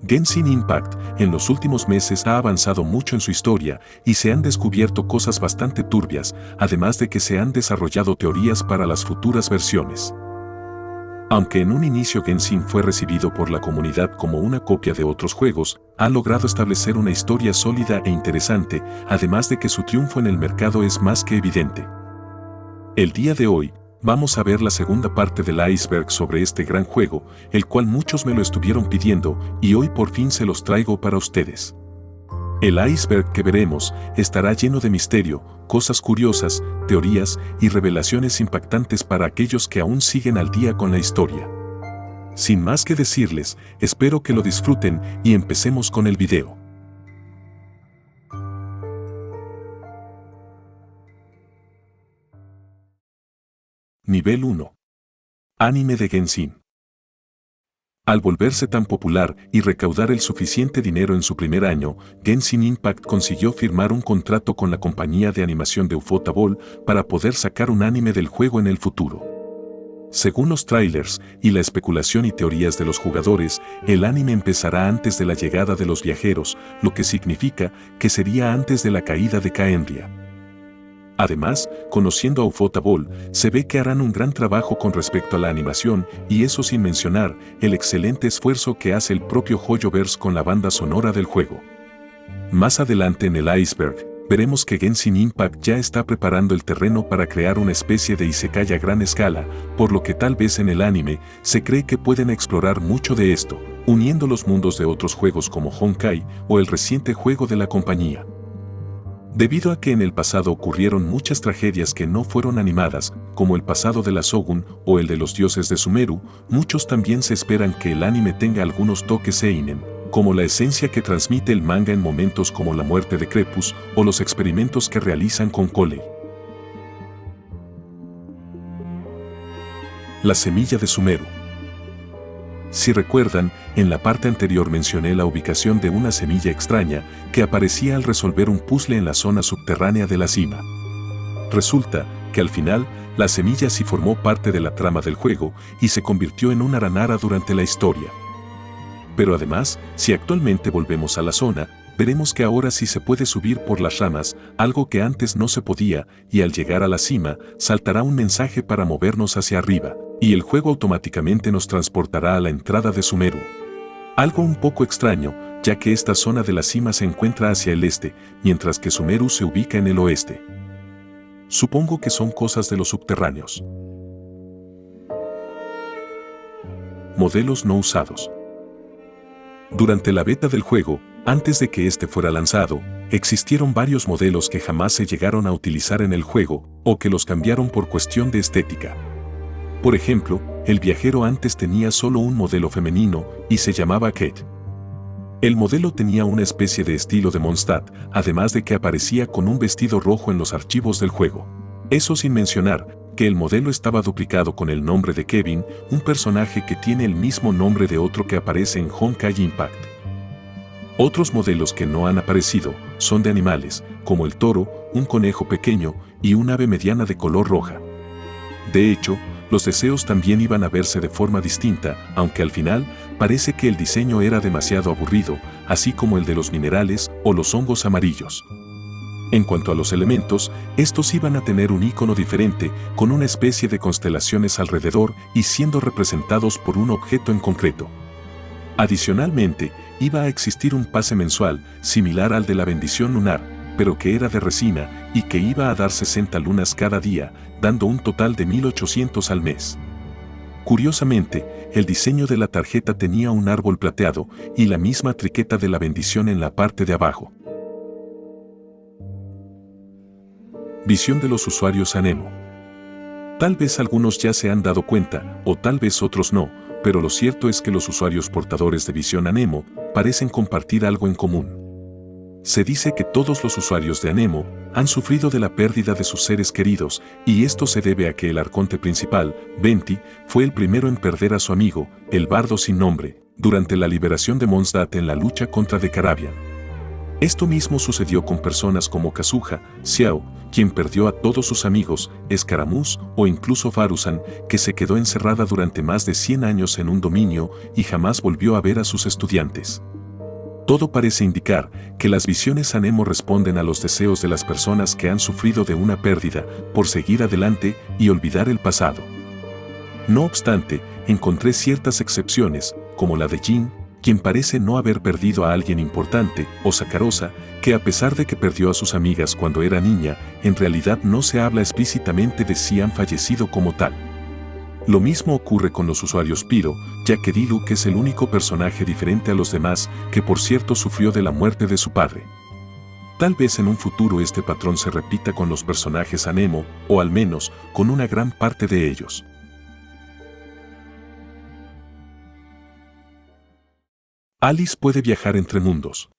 Genshin Impact en los últimos meses ha avanzado mucho en su historia y se han descubierto cosas bastante turbias, además de que se han desarrollado teorías para las futuras versiones. Aunque en un inicio Genshin fue recibido por la comunidad como una copia de otros juegos, ha logrado establecer una historia sólida e interesante, además de que su triunfo en el mercado es más que evidente. El día de hoy, vamos a ver la segunda parte del iceberg sobre este gran juego, el cual muchos me lo estuvieron pidiendo y hoy por fin se los traigo para ustedes. El iceberg que veremos estará lleno de misterio, cosas curiosas, teorías y revelaciones impactantes para aquellos que aún siguen al día con la historia. Sin más que decirles, espero que lo disfruten y empecemos con el video. Nivel 1. Anime de Genshin. Al volverse tan popular y recaudar el suficiente dinero en su primer año, Genshin Impact consiguió firmar un contrato con la compañía de animación de Ufotable para poder sacar un anime del juego en el futuro. Según los trailers y la especulación y teorías de los jugadores, el anime empezará antes de la llegada de los viajeros, lo que significa que sería antes de la caída de Khaenri'ah. Además, conociendo a Ufotable, se ve que harán un gran trabajo con respecto a la animación y eso sin mencionar el excelente esfuerzo que hace el propio Hoyoverse con la banda sonora del juego. Más adelante en el iceberg, veremos que Genshin Impact ya está preparando el terreno para crear una especie de isekai a gran escala, por lo que tal vez en el anime se cree que pueden explorar mucho de esto, uniendo los mundos de otros juegos como Honkai o el reciente juego de la compañía. Debido a que en el pasado ocurrieron muchas tragedias que no fueron animadas, como el pasado de la Shogun o el de los dioses de Sumeru, muchos también se esperan que el anime tenga algunos toques seinen, como la esencia que transmite el manga en momentos como la muerte de Crepus o los experimentos que realizan con Cole. La semilla de Sumeru. Si recuerdan, en la parte anterior mencioné la ubicación de una semilla extraña que aparecía al resolver un puzzle en la zona subterránea de la cima. Resulta que al final, la semilla sí formó parte de la trama del juego y se convirtió en una aranara durante la historia. Pero además, si actualmente volvemos a la zona, veremos que ahora sí se puede subir por las ramas, algo que antes no se podía, y al llegar a la cima, saltará un mensaje para movernos hacia arriba, y el juego automáticamente nos transportará a la entrada de Sumeru. Algo un poco extraño, ya que esta zona de la cima se encuentra hacia el este, mientras que Sumeru se ubica en el oeste. Supongo que son cosas de los subterráneos. Modelos no usados. Durante la beta del juego, antes de que este fuera lanzado, existieron varios modelos que jamás se llegaron a utilizar en el juego, o que los cambiaron por cuestión de estética. Por ejemplo, el viajero antes tenía solo un modelo femenino y se llamaba Kate. El modelo tenía una especie de estilo de Mondstadt, además de que aparecía con un vestido rojo en los archivos del juego. Eso sin mencionar que el modelo estaba duplicado con el nombre de Kevin, un personaje que tiene el mismo nombre de otro que aparece en Honkai Impact. Otros modelos que no han aparecido son de animales, como el toro, un conejo pequeño y un ave mediana de color roja. De hecho, los deseos también iban a verse de forma distinta, aunque al final parece que el diseño era demasiado aburrido, así como el de los minerales o los hongos amarillos. En cuanto a los elementos, estos iban a tener un icono diferente, con una especie de constelaciones alrededor y siendo representados por un objeto en concreto. Adicionalmente, iba a existir un pase mensual, similar al de la bendición lunar, pero que era de resina y que iba a dar 60 lunas cada día, dando un total de 1800 al mes. Curiosamente, el diseño de la tarjeta tenía un árbol plateado y la misma triqueta de la bendición en la parte de abajo. Visión de los usuarios Anemo. Tal vez algunos ya se han dado cuenta, o tal vez otros no, pero lo cierto es que los usuarios portadores de visión Anemo parecen compartir algo en común. Se dice que todos los usuarios de Anemo han sufrido de la pérdida de sus seres queridos, y esto se debe a que el arconte principal, Venti, fue el primero en perder a su amigo, el bardo sin nombre, durante la liberación de Mondstadt en la lucha contra Decarabian. Esto mismo sucedió con personas como Kazuha, Xiao, quien perdió a todos sus amigos, Escaramuz o incluso Farusan, que se quedó encerrada durante más de 100 años en un dominio y jamás volvió a ver a sus estudiantes. Todo parece indicar que las visiones Anemo responden a los deseos de las personas que han sufrido de una pérdida por seguir adelante y olvidar el pasado. No obstante, encontré ciertas excepciones, como la de Jin, quien parece no haber perdido a alguien importante, o Sakarosa, que a pesar de que perdió a sus amigas cuando era niña, en realidad no se habla explícitamente de si han fallecido como tal. Lo mismo ocurre con los usuarios Pyro, ya que Diluc es el único personaje diferente a los demás que por cierto sufrió de la muerte de su padre. Tal vez en un futuro este patrón se repita con los personajes Anemo, o al menos con una gran parte de ellos. Alice puede viajar entre mundos.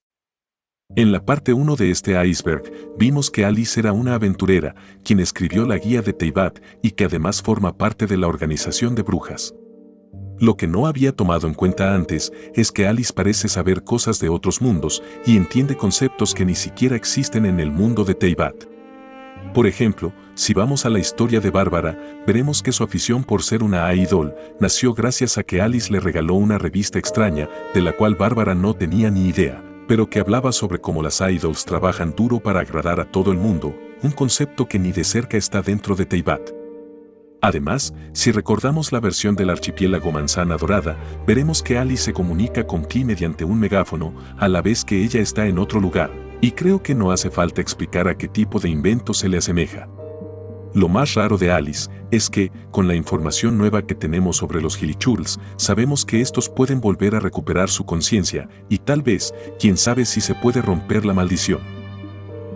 En la parte 1 de este iceberg, vimos que Alice era una aventurera, quien escribió la guía de Teyvat y que además forma parte de la organización de brujas. Lo que no había tomado en cuenta antes es que Alice parece saber cosas de otros mundos y entiende conceptos que ni siquiera existen en el mundo de Teyvat. Por ejemplo, si vamos a la historia de Bárbara, veremos que su afición por ser una idol nació gracias a que Alice le regaló una revista extraña de la cual Bárbara no tenía ni idea, pero que hablaba sobre cómo las idols trabajan duro para agradar a todo el mundo, un concepto que ni de cerca está dentro de Teyvat. Además, si recordamos la versión del archipiélago Manzana Dorada, veremos que Alice se comunica con Klee mediante un megáfono, a la vez que ella está en otro lugar, y creo que no hace falta explicar a qué tipo de invento se le asemeja. Lo más raro de Alice es que, con la información nueva que tenemos sobre los Hilichurls, sabemos que estos pueden volver a recuperar su conciencia, y tal vez, quién sabe si se puede romper la maldición.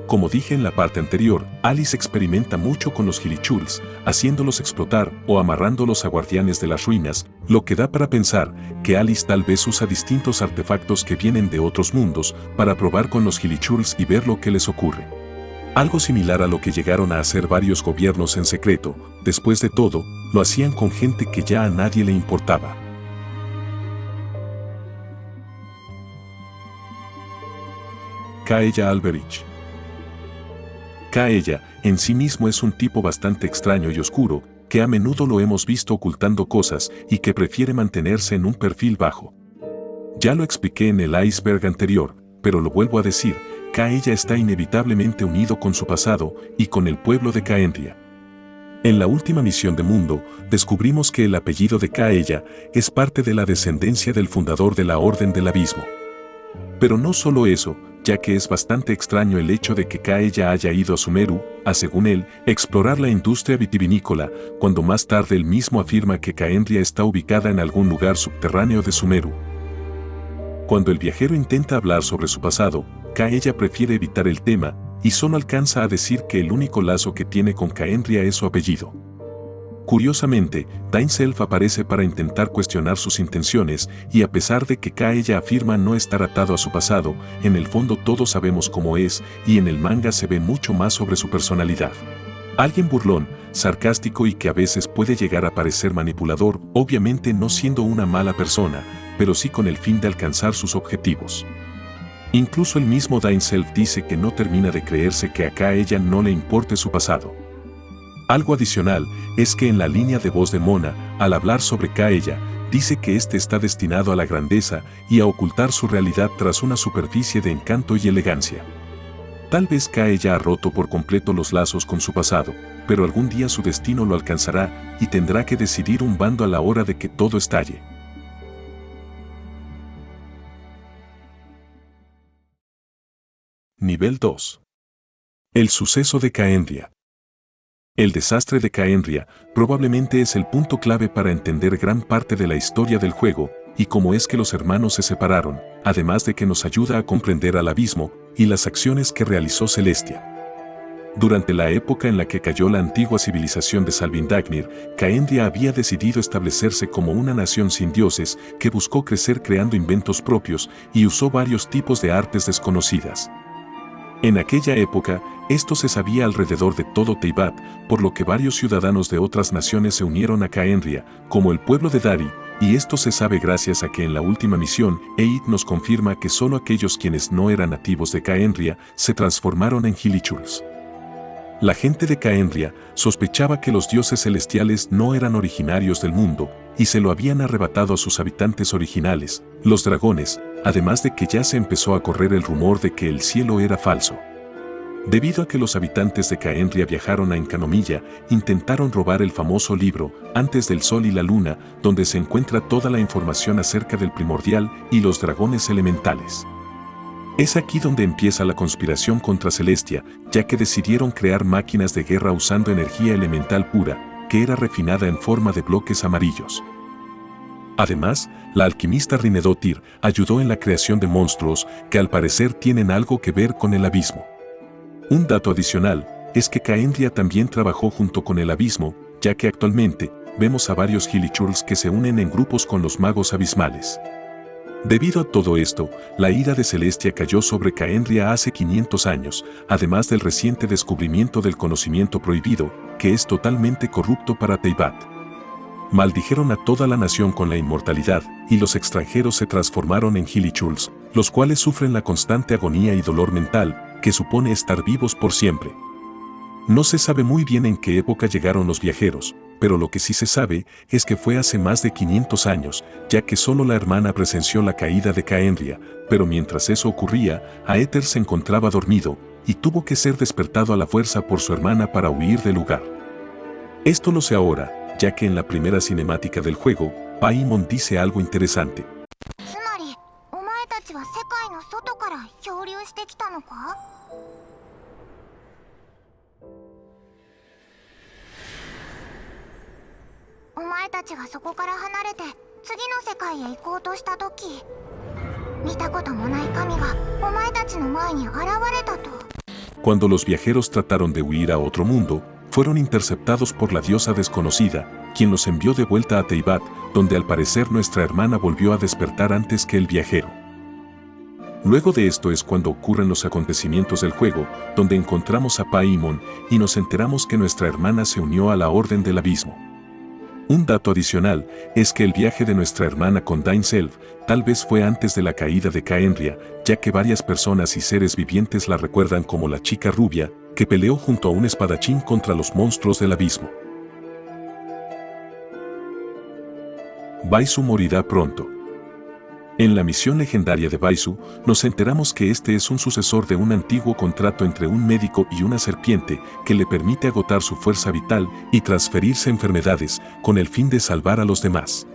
Como dije en la parte anterior, Alice experimenta mucho con los Hilichurls, haciéndolos explotar o amarrándolos a guardianes de las ruinas, lo que da para pensar que Alice tal vez usa distintos artefactos que vienen de otros mundos para probar con los Hilichurls y ver lo que les ocurre. Algo similar a lo que llegaron a hacer varios gobiernos en secreto, después de todo, lo hacían con gente que ya a nadie le importaba. Kaeya Alberich. Kaeya, en sí mismo es un tipo bastante extraño y oscuro, que a menudo lo hemos visto ocultando cosas y que prefiere mantenerse en un perfil bajo. Ya lo expliqué en el iceberg anterior, pero lo vuelvo a decir, Kaeya está inevitablemente unido con su pasado y con el pueblo de Kaenria. En la última misión de Mundo, descubrimos que el apellido de Kaeya es parte de la descendencia del fundador de la Orden del Abismo. Pero no solo eso, ya que es bastante extraño el hecho de que Kaeya haya ido a Sumeru, a según él, explorar la industria vitivinícola, cuando más tarde él mismo afirma que Kaenria está ubicada en algún lugar subterráneo de Sumeru. Cuando el viajero intenta hablar sobre su pasado, Kaeya prefiere evitar el tema, y solo alcanza a decir que el único lazo que tiene con Kaenria es su apellido. Curiosamente, Dainself aparece para intentar cuestionar sus intenciones, y a pesar de que Kaeya afirma no estar atado a su pasado, en el fondo todos sabemos cómo es, y en el manga se ve mucho más sobre su personalidad. Alguien burlón, sarcástico y que a veces puede llegar a parecer manipulador, obviamente no siendo una mala persona, pero sí con el fin de alcanzar sus objetivos. Incluso el mismo Dainself dice que no termina de creerse que a Kaeya no le importe su pasado. Algo adicional es que en la línea de voz de Mona, al hablar sobre Kaeya, dice que éste está destinado a la grandeza y a ocultar su realidad tras una superficie de encanto y elegancia. Tal vez Kaeya ha roto por completo los lazos con su pasado, pero algún día su destino lo alcanzará y tendrá que decidir un bando a la hora de que todo estalle. Nivel 2. El suceso de Kaenria. El desastre de Kaenria probablemente es el punto clave para entender gran parte de la historia del juego y cómo es que los hermanos se separaron, además de que nos ayuda a comprender al abismo y las acciones que realizó Celestia. Durante la época en la que cayó la antigua civilización de Salvindagnir, Kaenria había decidido establecerse como una nación sin dioses que buscó crecer creando inventos propios y usó varios tipos de artes desconocidas. En aquella época, esto se sabía alrededor de todo Teyvat, por lo que varios ciudadanos de otras naciones se unieron a Kaenria, como el pueblo de Dari, y esto se sabe gracias a que en la última misión, Eid nos confirma que solo aquellos quienes no eran nativos de Kaenria se transformaron en Hilichurls. La gente de Kaenria sospechaba que los dioses celestiales no eran originarios del mundo, y se lo habían arrebatado a sus habitantes originales, los dragones, además de que ya se empezó a correr el rumor de que el cielo era falso. Debido a que los habitantes de Caendria viajaron a Encanomiya, intentaron robar el famoso libro Antes del Sol y la Luna, donde se encuentra toda la información acerca del primordial y los dragones elementales. Es aquí donde empieza la conspiración contra Celestia, ya que decidieron crear máquinas de guerra usando energía elemental pura, que era refinada en forma de bloques amarillos. Además, la alquimista Rinnedotir ayudó en la creación de monstruos que al parecer tienen algo que ver con el abismo. Un dato adicional es que Caendria también trabajó junto con el abismo, ya que actualmente vemos a varios Hilichurls que se unen en grupos con los magos abismales. Debido a todo esto, la ira de Celestia cayó sobre Caendria hace 500 años, además del reciente descubrimiento del conocimiento prohibido, que es totalmente corrupto para Teyvat. Maldijeron a toda la nación con la inmortalidad, y los extranjeros se transformaron en Hilichurls, los cuales sufren la constante agonía y dolor mental que supone estar vivos por siempre. No se sabe muy bien en qué época llegaron los viajeros, pero lo que sí se sabe es que fue hace más de 500 años, ya que solo la hermana presenció la caída de Caendria, pero mientras eso ocurría, Aether se encontraba dormido, y tuvo que ser despertado a la fuerza por su hermana para huir del lugar. Esto lo sé ahora, ya que en la primera cinemática del juego, Paimon dice algo interesante. Cuando los viajeros trataron de huir a otro mundo, fueron interceptados por la diosa desconocida, quien los envió de vuelta a Teyvat, donde al parecer nuestra hermana volvió a despertar antes que el viajero. Luego de esto es cuando ocurren los acontecimientos del juego, donde encontramos a Paimon y nos enteramos que nuestra hermana se unió a la Orden del Abismo. Un dato adicional es que el viaje de nuestra hermana con Dainself tal vez fue antes de la caída de Caendria, ya que varias personas y seres vivientes la recuerdan como la chica rubia que peleó junto a un espadachín contra los monstruos del abismo. Baisu morirá pronto. En la misión legendaria de Baisu, nos enteramos que este es un sucesor de un antiguo contrato entre un médico y una serpiente que le permite agotar su fuerza vital y transferirse enfermedades con el fin de salvar a los demás.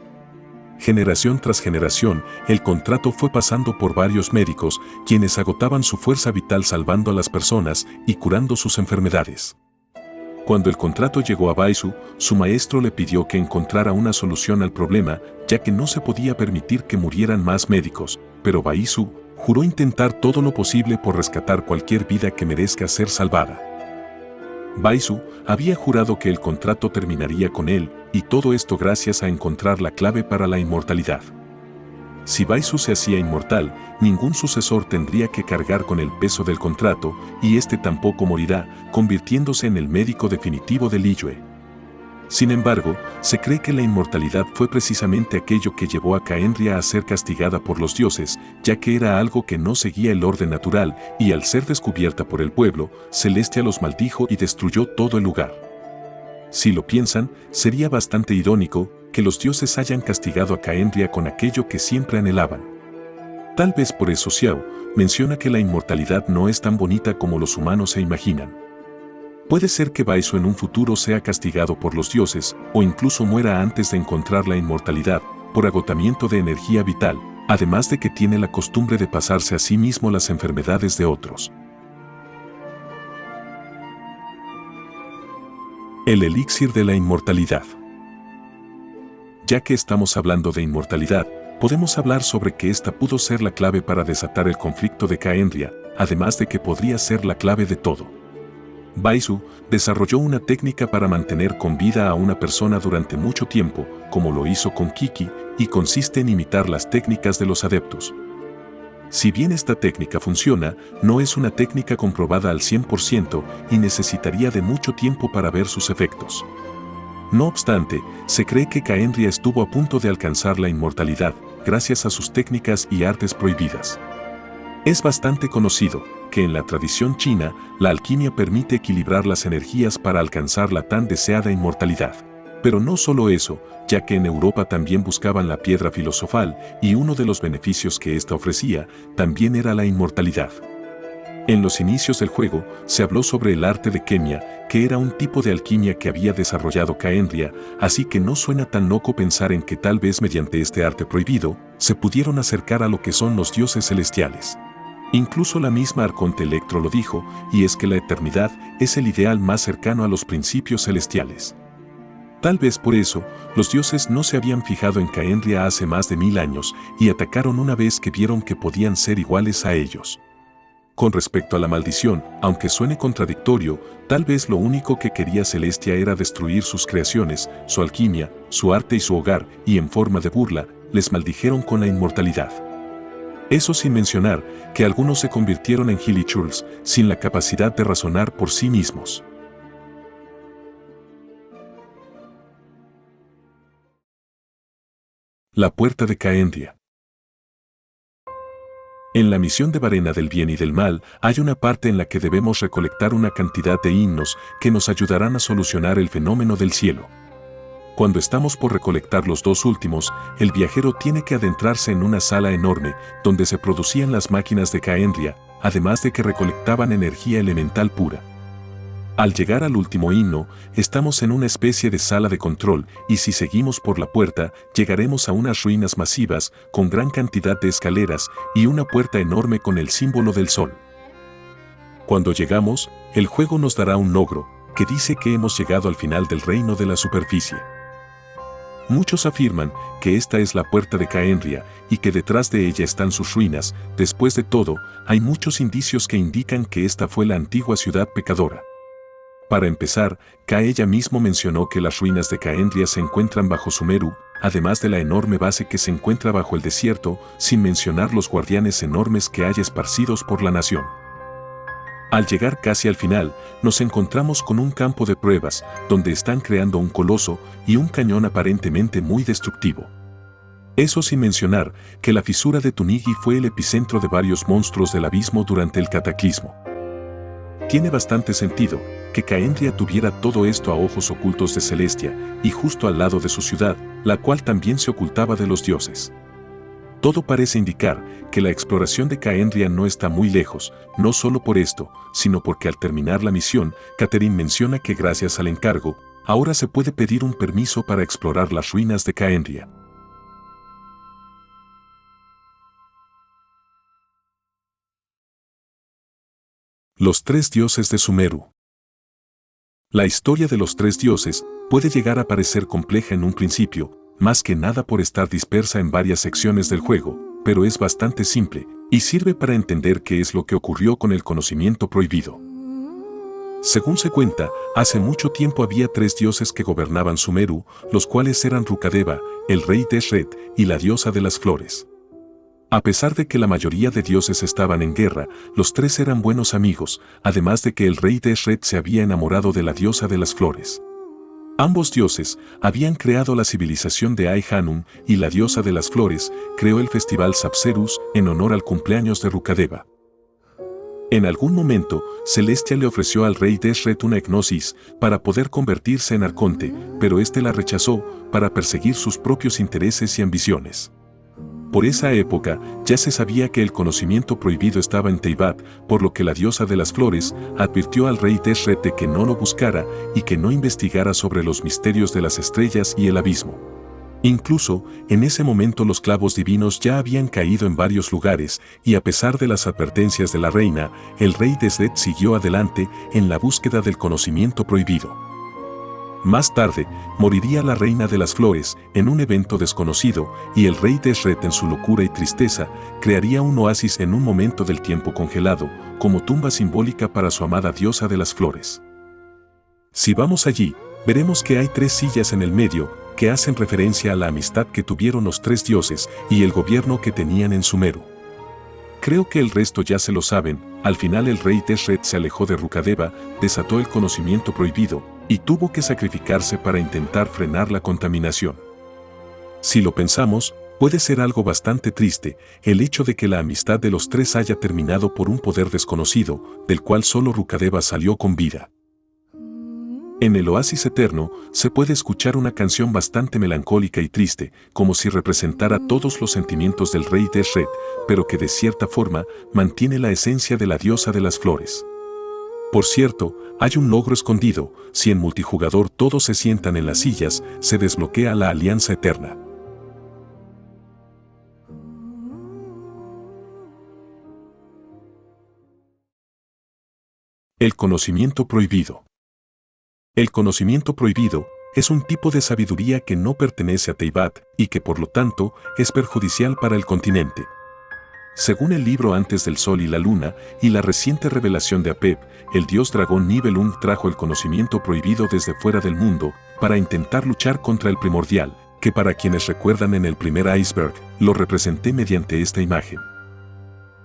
Generación tras generación, el contrato fue pasando por varios médicos, quienes agotaban su fuerza vital salvando a las personas y curando sus enfermedades. Cuando el contrato llegó a Baisu, su maestro le pidió que encontrara una solución al problema, ya que no se podía permitir que murieran más médicos, pero Baisu juró intentar todo lo posible por rescatar cualquier vida que merezca ser salvada. Baisu había jurado que el contrato terminaría con él, y todo esto gracias a encontrar la clave para la inmortalidad. Si Baisu se hacía inmortal, ningún sucesor tendría que cargar con el peso del contrato, y este tampoco morirá, convirtiéndose en el médico definitivo de Liyue. Sin embargo, se cree que la inmortalidad fue precisamente aquello que llevó a Caendria a ser castigada por los dioses, ya que era algo que no seguía el orden natural, y al ser descubierta por el pueblo, Celestia los maldijo y destruyó todo el lugar. Si lo piensan, sería bastante irónico que los dioses hayan castigado a Caendria con aquello que siempre anhelaban. Tal vez por eso Xiao menciona que la inmortalidad no es tan bonita como los humanos se imaginan. Puede ser que Baisu en un futuro sea castigado por los dioses, o incluso muera antes de encontrar la inmortalidad, por agotamiento de energía vital, además de que tiene la costumbre de pasarse a sí mismo las enfermedades de otros. El elixir de la inmortalidad. Ya que estamos hablando de inmortalidad, podemos hablar sobre que esta pudo ser la clave para desatar el conflicto de Caendria, además de que podría ser la clave de todo. Baisu desarrolló una técnica para mantener con vida a una persona durante mucho tiempo, como lo hizo con Kiki, y consiste en imitar las técnicas de los adeptos. Si bien esta técnica funciona, no es una técnica comprobada al 100% y necesitaría de mucho tiempo para ver sus efectos. No obstante, se cree que Caendria estuvo a punto de alcanzar la inmortalidad, gracias a sus técnicas y artes prohibidas. Es bastante conocido que en la tradición china, la alquimia permite equilibrar las energías para alcanzar la tan deseada inmortalidad. Pero no solo eso, ya que en Europa también buscaban la piedra filosofal y uno de los beneficios que ésta ofrecía también era la inmortalidad. En los inicios del juego se habló sobre el arte de Kemia, que era un tipo de alquimia que había desarrollado Khaenri'ah, así que no suena tan loco pensar en que tal vez mediante este arte prohibido se pudieron acercar a lo que son los dioses celestiales. Incluso la misma Arconte Electro lo dijo, y es que la eternidad es el ideal más cercano a los principios celestiales. Tal vez por eso, los dioses no se habían fijado en Khaenri'ah hace más de 1000 años y atacaron una vez que vieron que podían ser iguales a ellos. Con respecto a la maldición, aunque suene contradictorio, tal vez lo único que quería Celestia era destruir sus creaciones, su alquimia, su arte y su hogar, y en forma de burla, les maldijeron con la inmortalidad. Eso sin mencionar que algunos se convirtieron en Hilichurls sin la capacidad de razonar por sí mismos. La puerta de Khaenri'ah. En la misión de Varena del Bien y del Mal hay una parte en la que debemos recolectar una cantidad de himnos que nos ayudarán a solucionar el fenómeno del cielo. Cuando estamos por recolectar los dos últimos, el viajero tiene que adentrarse en una sala enorme donde se producían las máquinas de Khaenri'ah, además de que recolectaban energía elemental pura. Al llegar al último himno, estamos en una especie de sala de control y si seguimos por la puerta, llegaremos a unas ruinas masivas con gran cantidad de escaleras y una puerta enorme con el símbolo del sol. Cuando llegamos, el juego nos dará un logro, que dice que hemos llegado al final del reino de la superficie. Muchos afirman que esta es la puerta de Khaenri'ah y que detrás de ella están sus ruinas. Después de todo, hay muchos indicios que indican que esta fue la antigua ciudad pecadora. Para empezar, Ella mismo mencionó que las ruinas de Khaenri'ah se encuentran bajo Sumeru, además de la enorme base que se encuentra bajo el desierto, sin mencionar los guardianes enormes que hay esparcidos por la nación. Al llegar casi al final, nos encontramos con un campo de pruebas, donde están creando un coloso y un cañón aparentemente muy destructivo. Eso sin mencionar que la fisura de Tunigi fue el epicentro de varios monstruos del abismo durante el cataclismo. Tiene bastante sentido que Khaenri'ah tuviera todo esto a ojos ocultos de Celestia y justo al lado de su ciudad, la cual también se ocultaba de los dioses. Todo parece indicar que la exploración de Khaenri'ah no está muy lejos, no solo por esto, sino porque al terminar la misión, Catherine menciona que gracias al encargo, ahora se puede pedir un permiso para explorar las ruinas de Khaenri'ah. Los tres dioses de Sumeru. La historia de los tres dioses puede llegar a parecer compleja en un principio, más que nada por estar dispersa en varias secciones del juego, pero es bastante simple y sirve para entender qué es lo que ocurrió con el conocimiento prohibido. Según se cuenta, hace mucho tiempo había tres dioses que gobernaban Sumeru, los cuales eran Rukkhadeva, el rey Deshret y la diosa de las flores. A pesar de que la mayoría de dioses estaban en guerra, los tres eran buenos amigos, además de que el rey Deshret se había enamorado de la diosa de las flores. Ambos dioses habían creado la civilización de Ai-Hanum y la diosa de las flores creó el festival Sabzeruz en honor al cumpleaños de Rukkhadeva. En algún momento, Celestia le ofreció al rey Deshret una hipnosis para poder convertirse en arconte, pero este la rechazó para perseguir sus propios intereses y ambiciones. Por esa época, ya se sabía que el conocimiento prohibido estaba en Teyvat, por lo que la diosa de las flores advirtió al rey Deshret de que no lo buscara y que no investigara sobre los misterios de las estrellas y el abismo. Incluso, en ese momento los clavos divinos ya habían caído en varios lugares y a pesar de las advertencias de la reina, el rey Deshret siguió adelante en la búsqueda del conocimiento prohibido. Más tarde, moriría la reina de las flores en un evento desconocido y el rey Deshret en su locura y tristeza crearía un oasis en un momento del tiempo congelado como tumba simbólica para su amada diosa de las flores. Si vamos allí, veremos que hay tres sillas en el medio que hacen referencia a la amistad que tuvieron los tres dioses y el gobierno que tenían en Sumeru. Creo que el resto ya se lo saben. Al final el rey Deshret se alejó de Rukkhadeva, desató el conocimiento prohibido y tuvo que sacrificarse para intentar frenar la contaminación. Si lo pensamos, puede ser algo bastante triste el hecho de que la amistad de los tres haya terminado por un poder desconocido, del cual solo Rukkhadeva salió con vida. En el oasis eterno se puede escuchar una canción bastante melancólica y triste, como si representara todos los sentimientos del rey Deshret, pero que de cierta forma mantiene la esencia de la diosa de las flores. Por cierto, hay un logro escondido: si en multijugador todos se sientan en las sillas, se desbloquea la alianza eterna. El conocimiento prohibido. El conocimiento prohibido es un tipo de sabiduría que no pertenece a Teyvat y que por lo tanto es perjudicial para el continente. Según el libro Antes del Sol y la Luna y la reciente revelación de Apep, el dios dragón Nibelung trajo el conocimiento prohibido desde fuera del mundo para intentar luchar contra el primordial, que para quienes recuerdan en el primer iceberg, lo representé mediante esta imagen.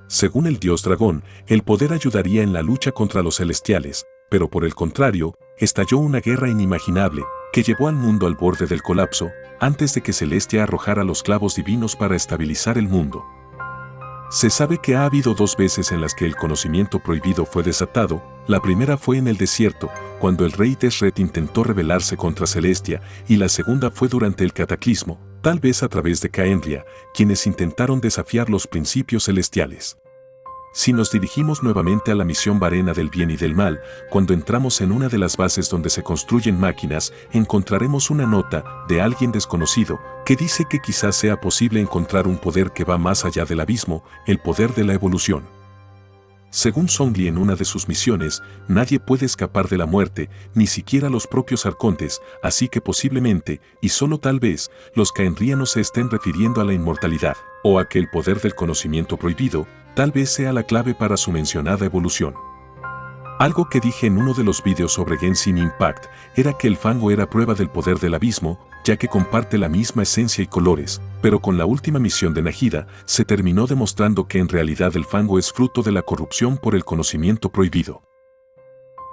Según el dios dragón, el poder ayudaría en la lucha contra los celestiales, pero por el contrario, estalló una guerra inimaginable que llevó al mundo al borde del colapso antes de que Celestia arrojara los clavos divinos para estabilizar el mundo. Se sabe que ha habido 2 veces en las que el conocimiento prohibido fue desatado. La primera fue en el desierto, cuando el rey Deshret intentó rebelarse contra Celestia, y la segunda fue durante el cataclismo, tal vez a través de Khaenri'ah, quienes intentaron desafiar los principios celestiales. Si nos dirigimos nuevamente a la misión Varena del bien y del mal, cuando entramos en una de las bases donde se construyen máquinas, encontraremos una nota de alguien desconocido que dice que quizás sea posible encontrar un poder que va más allá del abismo, el poder de la evolución. Según Zhongli en una de sus misiones, nadie puede escapar de la muerte, ni siquiera los propios arcontes, así que posiblemente, y solo tal vez, los khaenri'anos se estén refiriendo a la inmortalidad, o a que el poder del conocimiento prohibido tal vez sea la clave para su mencionada evolución. Algo que dije en uno de los vídeos sobre Genshin Impact era que el fango era prueba del poder del abismo, ya que comparte la misma esencia y colores, pero con la última misión de Nahida se terminó demostrando que en realidad el fango es fruto de la corrupción por el conocimiento prohibido.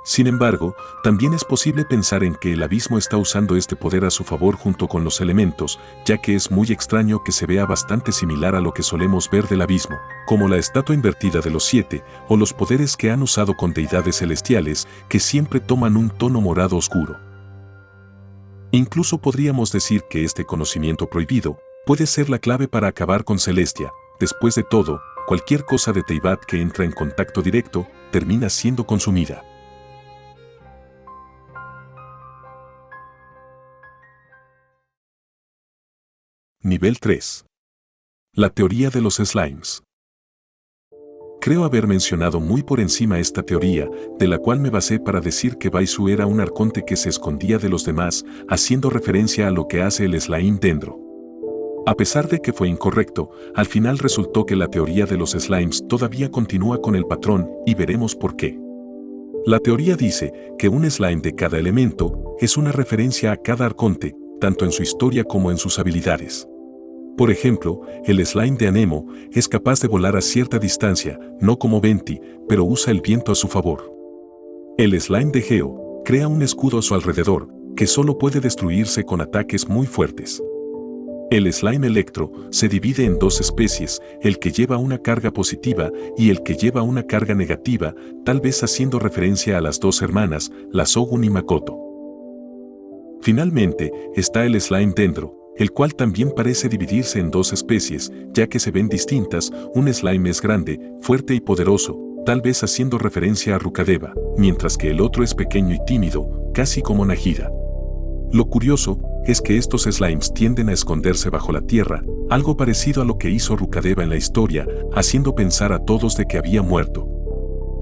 Sin embargo, también es posible pensar en que el abismo está usando este poder a su favor junto con los elementos, ya que es muy extraño que se vea bastante similar a lo que solemos ver del abismo, como la estatua invertida de los 7, o los poderes que han usado con deidades celestiales que siempre toman un tono morado oscuro. Incluso podríamos decir que este conocimiento prohibido puede ser la clave para acabar con Celestia. Después de todo, cualquier cosa de Teyvat que entra en contacto directo termina siendo consumida. Nivel 3. La teoría de los slimes. Creo haber mencionado muy por encima esta teoría, de la cual me basé para decir que Baizu era un arconte que se escondía de los demás, haciendo referencia a lo que hace el slime dendro. A pesar de que fue incorrecto, al final resultó que la teoría de los slimes todavía continúa con el patrón, y veremos por qué. La teoría dice que un slime de cada elemento es una referencia a cada arconte, tanto en su historia como en sus habilidades. Por ejemplo, el slime de Anemo es capaz de volar a cierta distancia, no como Venti, pero usa el viento a su favor. El slime de Geo crea un escudo a su alrededor, que solo puede destruirse con ataques muy fuertes. El slime Electro se divide en 2 especies, el que lleva una carga positiva y el que lleva una carga negativa, tal vez haciendo referencia a las 2 hermanas, la Shogun y Makoto. Finalmente, está el slime dendro, el cual también parece dividirse en 2 especies, ya que se ven distintas. Un slime es grande, fuerte y poderoso, tal vez haciendo referencia a Rukkhadeva, mientras que el otro es pequeño y tímido, casi como Nahida. Lo curioso es que estos slimes tienden a esconderse bajo la tierra, algo parecido a lo que hizo Rukkhadeva en la historia, haciendo pensar a todos de que había muerto.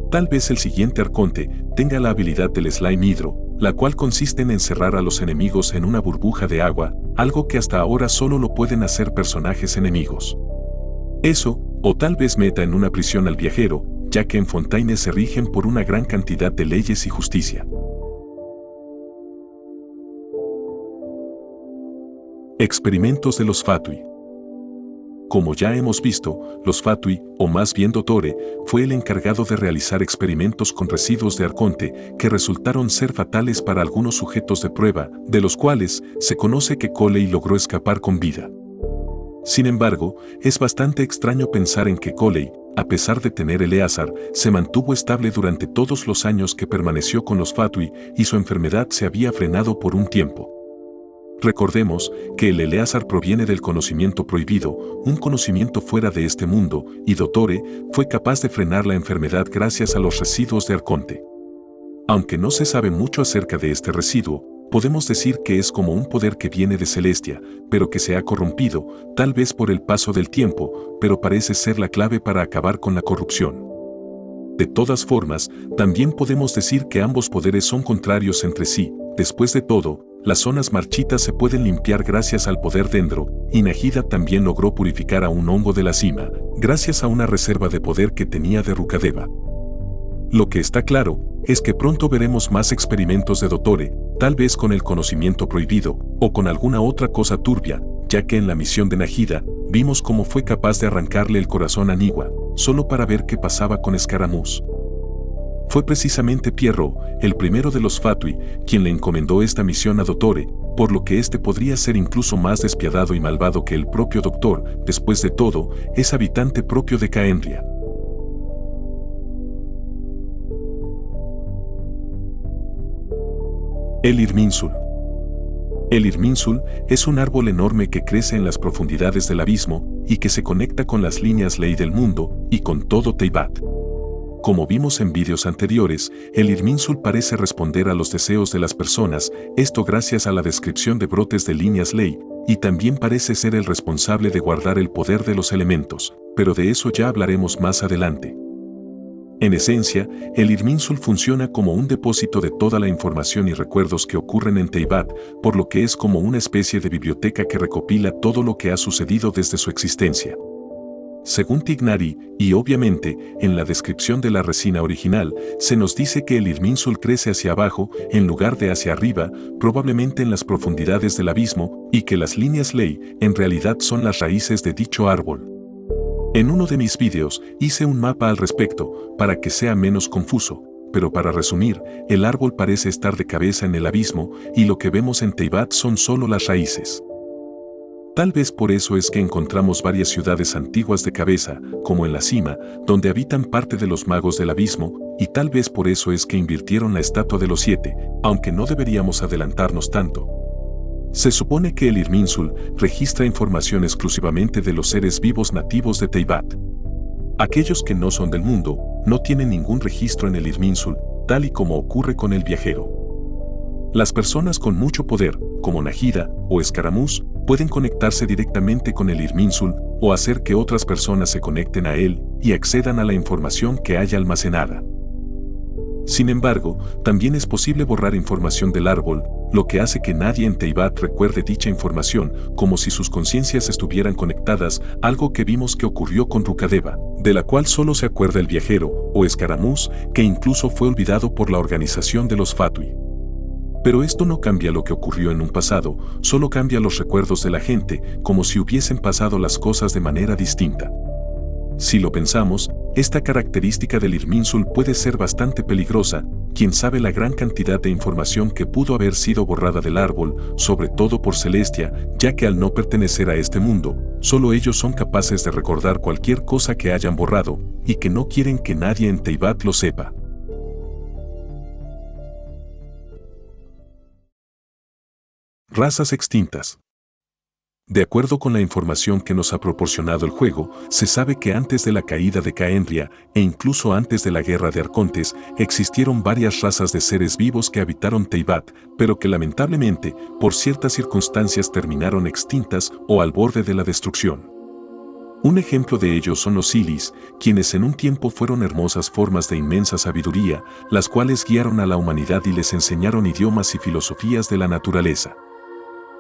Tal vez el siguiente arconte tenga la habilidad del slime hidro, la cual consiste en encerrar a los enemigos en una burbuja de agua, algo que hasta ahora solo lo pueden hacer personajes enemigos. Eso, o tal vez meta en una prisión al viajero, ya que en Fontaine se rigen por una gran cantidad de leyes y justicia. Experimentos de los Fatui. Como ya hemos visto, los Fatui, o más bien Dottore, fue el encargado de realizar experimentos con residuos de arconte que resultaron ser fatales para algunos sujetos de prueba, de los cuales se conoce que Colley logró escapar con vida. Sin embargo, es bastante extraño pensar en que Colley, a pesar de tener Eleazar, se mantuvo estable durante todos los años que permaneció con los Fatui y su enfermedad se había frenado por un tiempo. Recordemos que el Eleazar proviene del conocimiento prohibido, un conocimiento fuera de este mundo, y Dottore fue capaz de frenar la enfermedad gracias a los residuos de Arconte. Aunque no se sabe mucho acerca de este residuo, podemos decir que es como un poder que viene de Celestia, pero que se ha corrompido, tal vez por el paso del tiempo, pero parece ser la clave para acabar con la corrupción. De todas formas, también podemos decir que ambos poderes son contrarios entre sí. Después de todo, las zonas marchitas se pueden limpiar gracias al poder Dendro, y Nahida también logró purificar a un hongo de la cima, gracias a una reserva de poder que tenía de Rukkhadeva. Lo que está claro es que pronto veremos más experimentos de Dottore, tal vez con el conocimiento prohibido, o con alguna otra cosa turbia, ya que en la misión de Nahida, vimos cómo fue capaz de arrancarle el corazón a Niwa, solo para ver qué pasaba con Scaramuz. Fue precisamente Pierrot, el primero de los Fatui, quien le encomendó esta misión a Dottore, por lo que este podría ser incluso más despiadado y malvado que el propio Doctor. Después de todo, es habitante propio de Caendria. El Irminsul. El Irminsul es un árbol enorme que crece en las profundidades del abismo y que se conecta con las líneas ley del mundo y con todo Teyvat. Como vimos en vídeos anteriores, el Irminsul parece responder a los deseos de las personas, esto gracias a la descripción de brotes de líneas ley, y también parece ser el responsable de guardar el poder de los elementos, pero de eso ya hablaremos más adelante. En esencia, el Irminsul funciona como un depósito de toda la información y recuerdos que ocurren en Teyvat, por lo que es como una especie de biblioteca que recopila todo lo que ha sucedido desde su existencia. Según Tignari, y obviamente, en la descripción de la resina original, se nos dice que el Irminsul crece hacia abajo, en lugar de hacia arriba, probablemente en las profundidades del abismo, y que las líneas ley, en realidad son las raíces de dicho árbol. En uno de mis vídeos, hice un mapa al respecto, para que sea menos confuso, pero para resumir, el árbol parece estar de cabeza en el abismo, y lo que vemos en Teyvat son solo las raíces. Tal vez por eso es que encontramos varias ciudades antiguas de cabeza, como en la cima, donde habitan parte de los magos del abismo, y tal vez por eso es que invirtieron la estatua de los 7, aunque no deberíamos adelantarnos tanto. Se supone que el Irminsul registra información exclusivamente de los seres vivos nativos de Teyvat. Aquellos que no son del mundo, no tienen ningún registro en el Irminsul, tal y como ocurre con el viajero. Las personas con mucho poder, como Nahida o Scaramuz, pueden conectarse directamente con el Irminsul o hacer que otras personas se conecten a él y accedan a la información que haya almacenada. Sin embargo, también es posible borrar información del árbol, lo que hace que nadie en Teyvat recuerde dicha información, como si sus conciencias estuvieran conectadas, algo que vimos que ocurrió con Rukkhadeva, de la cual solo se acuerda el viajero o Scaramuz, que incluso fue olvidado por la organización de los Fatui. Pero esto no cambia lo que ocurrió en un pasado, solo cambia los recuerdos de la gente, como si hubiesen pasado las cosas de manera distinta. Si lo pensamos, esta característica del Irminsul puede ser bastante peligrosa, quién sabe la gran cantidad de información que pudo haber sido borrada del árbol, sobre todo por Celestia, ya que al no pertenecer a este mundo, solo ellos son capaces de recordar cualquier cosa que hayan borrado, y que no quieren que nadie en Teyvat lo sepa. Razas extintas. De acuerdo con la información que nos ha proporcionado el juego, se sabe que antes de la caída de Caendria, e incluso antes de la guerra de Arcontes, existieron varias razas de seres vivos que habitaron Teyvat, pero que lamentablemente, por ciertas circunstancias terminaron extintas o al borde de la destrucción. Un ejemplo de ello son los Silis, quienes en un tiempo fueron hermosas formas de inmensa sabiduría, las cuales guiaron a la humanidad y les enseñaron idiomas y filosofías de la naturaleza.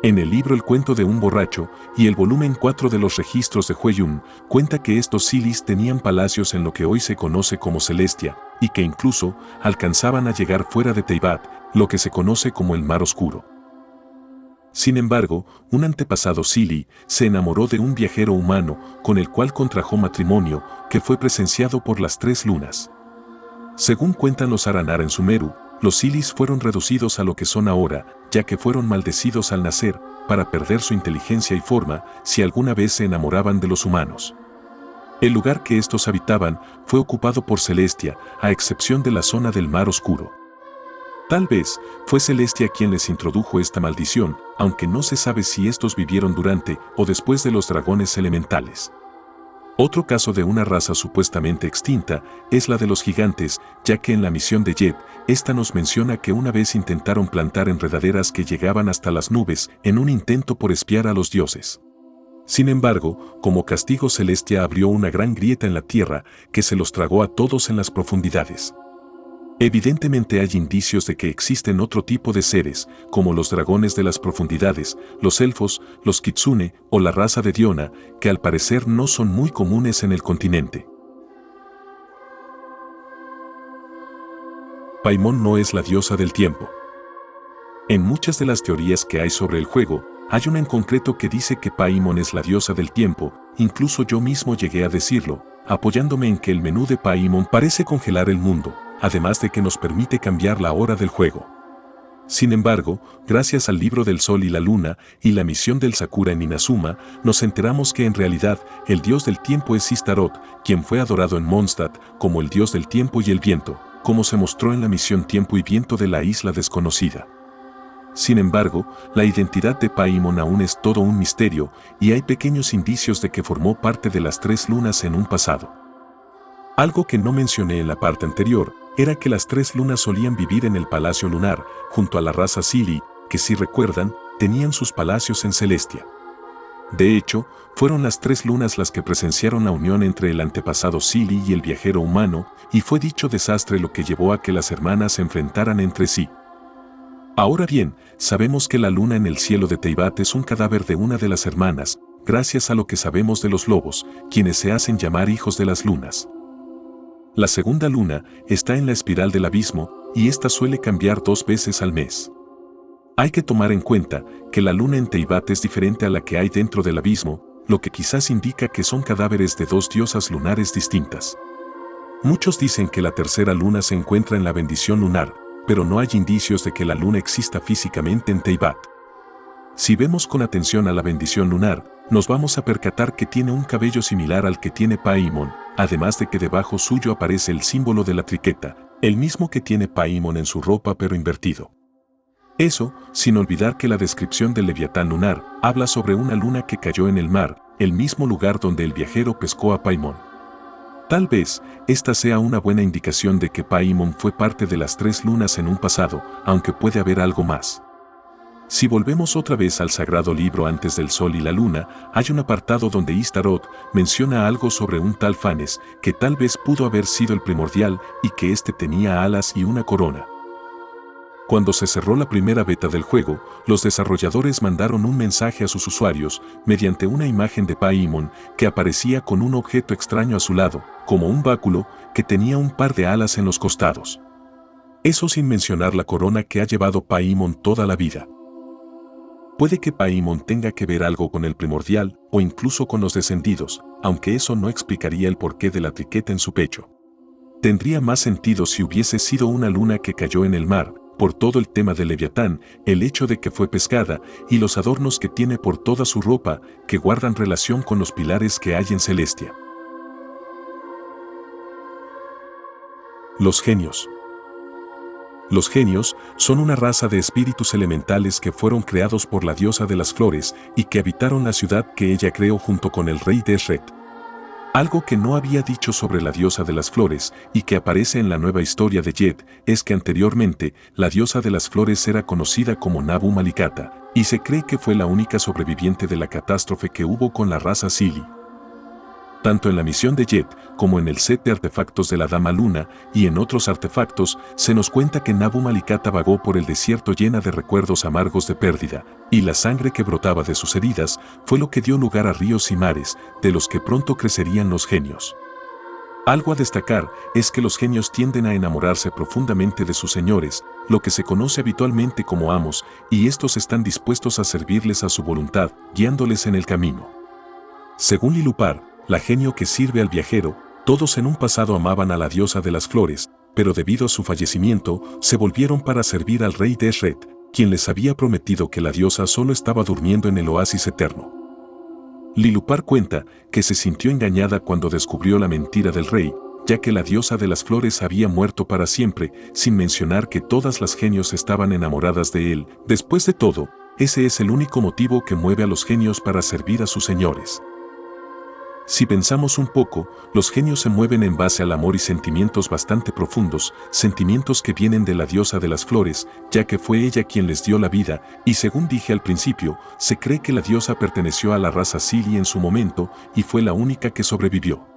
En el libro El cuento de un borracho y el volumen 4 de los registros de Hueyun, cuenta que estos Silis tenían palacios en lo que hoy se conoce como Celestia, y que incluso alcanzaban a llegar fuera de Teyvat, lo que se conoce como el Mar Oscuro. Sin embargo, un antepasado Sili se enamoró de un viajero humano con el cual contrajo matrimonio, que fue presenciado por las 3 lunas. Según cuentan los Aranar en Sumeru, los Silis fueron reducidos a lo que son ahora, ya que fueron maldecidos al nacer, para perder su inteligencia y forma, si alguna vez se enamoraban de los humanos. El lugar que estos habitaban fue ocupado por Celestia, a excepción de la zona del Mar Oscuro. Tal vez fue Celestia quien les introdujo esta maldición, aunque no se sabe si estos vivieron durante o después de los dragones elementales. Otro caso de una raza supuestamente extinta es la de los gigantes, ya que en la misión de Jet, esta nos menciona que una vez intentaron plantar enredaderas que llegaban hasta las nubes en un intento por espiar a los dioses. Sin embargo, como castigo Celestia abrió una gran grieta en la tierra que se los tragó a todos en las profundidades. Evidentemente hay indicios de que existen otro tipo de seres, como los dragones de las profundidades, los elfos, los kitsune o la raza de Diona, que al parecer no son muy comunes en el continente. Paimon no es la diosa del tiempo. En muchas de las teorías que hay sobre el juego, hay una en concreto que dice que Paimon es la diosa del tiempo, incluso yo mismo llegué a decirlo, apoyándome en que el menú de Paimon parece congelar el mundo, además de que nos permite cambiar la hora del juego. Sin embargo, gracias al libro del Sol y la Luna y la misión del Sakura en Inazuma, nos enteramos que en realidad el dios del tiempo es Istarot, quien fue adorado en Mondstadt como el dios del tiempo y el viento, como se mostró en la misión Tiempo y Viento de la Isla Desconocida. Sin embargo, la identidad de Paimon aún es todo un misterio y hay pequeños indicios de que formó parte de las 3 lunas en un pasado. Algo que no mencioné en la parte anterior era que las 3 lunas solían vivir en el Palacio Lunar, junto a la raza Sili, que si recuerdan, tenían sus palacios en Celestia. De hecho, fueron las 3 lunas las que presenciaron la unión entre el antepasado Sili y el viajero humano, y fue dicho desastre lo que llevó a que las hermanas se enfrentaran entre sí. Ahora bien, sabemos que la luna en el cielo de Teyvat es un cadáver de una de las hermanas, gracias a lo que sabemos de los lobos, quienes se hacen llamar hijos de las lunas. La segunda luna está en la espiral del abismo, y esta suele cambiar 2 veces al mes. Hay que tomar en cuenta que la luna en Teyvat es diferente a la que hay dentro del abismo, lo que quizás indica que son cadáveres de 2 diosas lunares distintas. Muchos dicen que la tercera luna se encuentra en la bendición lunar, pero no hay indicios de que la luna exista físicamente en Teyvat. Si vemos con atención a la bendición lunar, nos vamos a percatar que tiene un cabello similar al que tiene Paimon, además de que debajo suyo aparece el símbolo de la triqueta, el mismo que tiene Paimon en su ropa pero invertido. Eso, sin olvidar que la descripción del Leviatán lunar habla sobre una luna que cayó en el mar, el mismo lugar donde el viajero pescó a Paimon. Tal vez, esta sea una buena indicación de que Paimon fue parte de las 3 lunas en un pasado, aunque puede haber algo más. Si volvemos otra vez al sagrado libro Antes del Sol y la Luna, hay un apartado donde Istarot menciona algo sobre un tal Phanes, que tal vez pudo haber sido el primordial y que éste tenía alas y una corona. Cuando se cerró la primera beta del juego, los desarrolladores mandaron un mensaje a sus usuarios mediante una imagen de Paimon que aparecía con un objeto extraño a su lado, como un báculo que tenía un par de alas en los costados. Eso sin mencionar la corona que ha llevado Paimon toda la vida. Puede que Paimon tenga que ver algo con el primordial o incluso con los descendidos, aunque eso no explicaría el porqué de la triqueta en su pecho. Tendría más sentido si hubiese sido una luna que cayó en el mar, por todo el tema del Leviatán, el hecho de que fue pescada y los adornos que tiene por toda su ropa que guardan relación con los pilares que hay en Celestia. Los genios. Los genios son una raza de espíritus elementales que fueron creados por la diosa de las flores y que habitaron la ciudad que ella creó junto con el rey Deshret. Algo que no había dicho sobre la diosa de las flores y que aparece en la nueva historia de Jet es que anteriormente la diosa de las flores era conocida como Nabu Malikata y se cree que fue la única sobreviviente de la catástrofe que hubo con la raza Sili. Tanto en la misión de Jet como en el set de artefactos de la Dama Luna y en otros artefactos, se nos cuenta que Nabu Malikata vagó por el desierto llena de recuerdos amargos de pérdida, y la sangre que brotaba de sus heridas fue lo que dio lugar a ríos y mares, de los que pronto crecerían los genios. Algo a destacar es que los genios tienden a enamorarse profundamente de sus señores, lo que se conoce habitualmente como amos, y estos están dispuestos a servirles a su voluntad, guiándoles en el camino. Según Lilupar, la genio que sirve al viajero, todos en un pasado amaban a la diosa de las flores, pero debido a su fallecimiento, se volvieron para servir al rey Deshret, quien les había prometido que la diosa solo estaba durmiendo en el oasis eterno. Lilupar cuenta que se sintió engañada cuando descubrió la mentira del rey, ya que la diosa de las flores había muerto para siempre, sin mencionar que todas las genios estaban enamoradas de él. Después de todo, ese es el único motivo que mueve a los genios para servir a sus señores. Si pensamos un poco, los genios se mueven en base al amor y sentimientos bastante profundos, sentimientos que vienen de la diosa de las flores, ya que fue ella quien les dio la vida, y según dije al principio, se cree que la diosa perteneció a la raza Silly en su momento y fue la única que sobrevivió.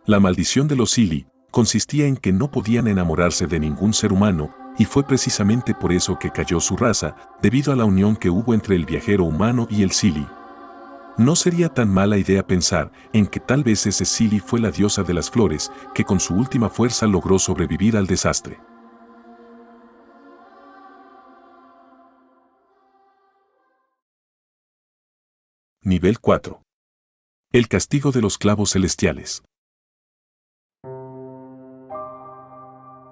La maldición de los Silly consistía en que no podían enamorarse de ningún ser humano, y fue precisamente por eso que cayó su raza, debido a la unión que hubo entre el viajero humano y el Silly. No sería tan mala idea pensar en que tal vez ese Silly fue la diosa de las flores que con su última fuerza logró sobrevivir al desastre. Nivel 4. El castigo de los clavos celestiales.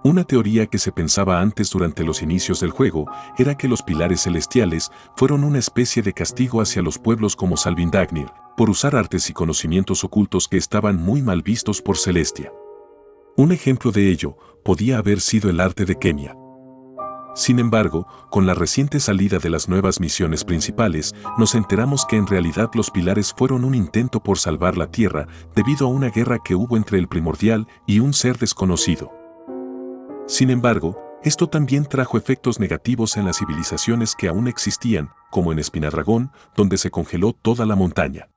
Una teoría que se pensaba antes durante los inicios del juego era que los pilares celestiales fueron una especie de castigo hacia los pueblos como Salvindagnir, por usar artes y conocimientos ocultos que estaban muy mal vistos por Celestia. Un ejemplo de ello podía haber sido el arte de Kemia. Sin embargo, con la reciente salida de las nuevas misiones principales, nos enteramos que en realidad los pilares fueron un intento por salvar la Tierra debido a una guerra que hubo entre el primordial y un ser desconocido. Sin embargo, esto también trajo efectos negativos en las civilizaciones que aún existían, como en Espinadragón, donde se congeló toda la montaña.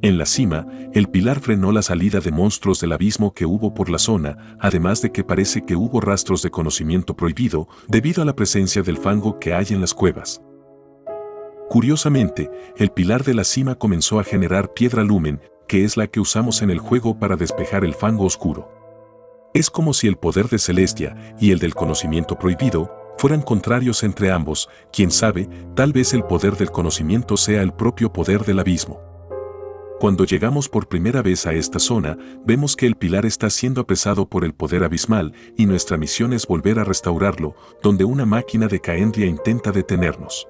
En la cima, el pilar frenó la salida de monstruos del abismo que hubo por la zona, además de que parece que hubo rastros de conocimiento prohibido debido a la presencia del fango que hay en las cuevas. Curiosamente, el pilar de la cima comenzó a generar piedra lumen, que es la que usamos en el juego para despejar el fango oscuro. Es como si el poder de Celestia y el del conocimiento prohibido fueran contrarios entre ambos. Quién sabe, tal vez el poder del conocimiento sea el propio poder del abismo. Cuando llegamos por primera vez a esta zona, vemos que el pilar está siendo apresado por el poder abismal y nuestra misión es volver a restaurarlo, donde una máquina de Khaenri'ah intenta detenernos.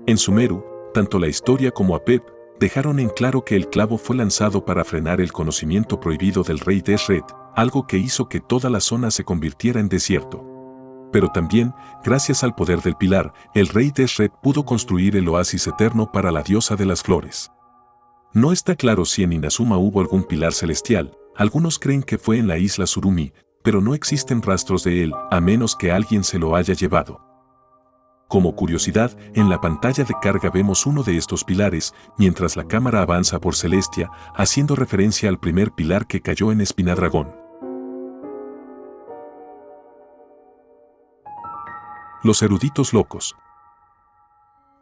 En Sumeru, tanto la historia como Apep dejaron en claro que el clavo fue lanzado para frenar el conocimiento prohibido del rey Deshret, algo que hizo que toda la zona se convirtiera en desierto. Pero también, gracias al poder del pilar, el rey Deshret pudo construir el oasis eterno para la diosa de las flores. No está claro si en Inazuma hubo algún pilar celestial, algunos creen que fue en la isla Surumi, pero no existen rastros de él, a menos que alguien se lo haya llevado. Como curiosidad, en la pantalla de carga vemos uno de estos pilares, mientras la cámara avanza por Celestia, haciendo referencia al primer pilar que cayó en Espinadragón. Los eruditos locos.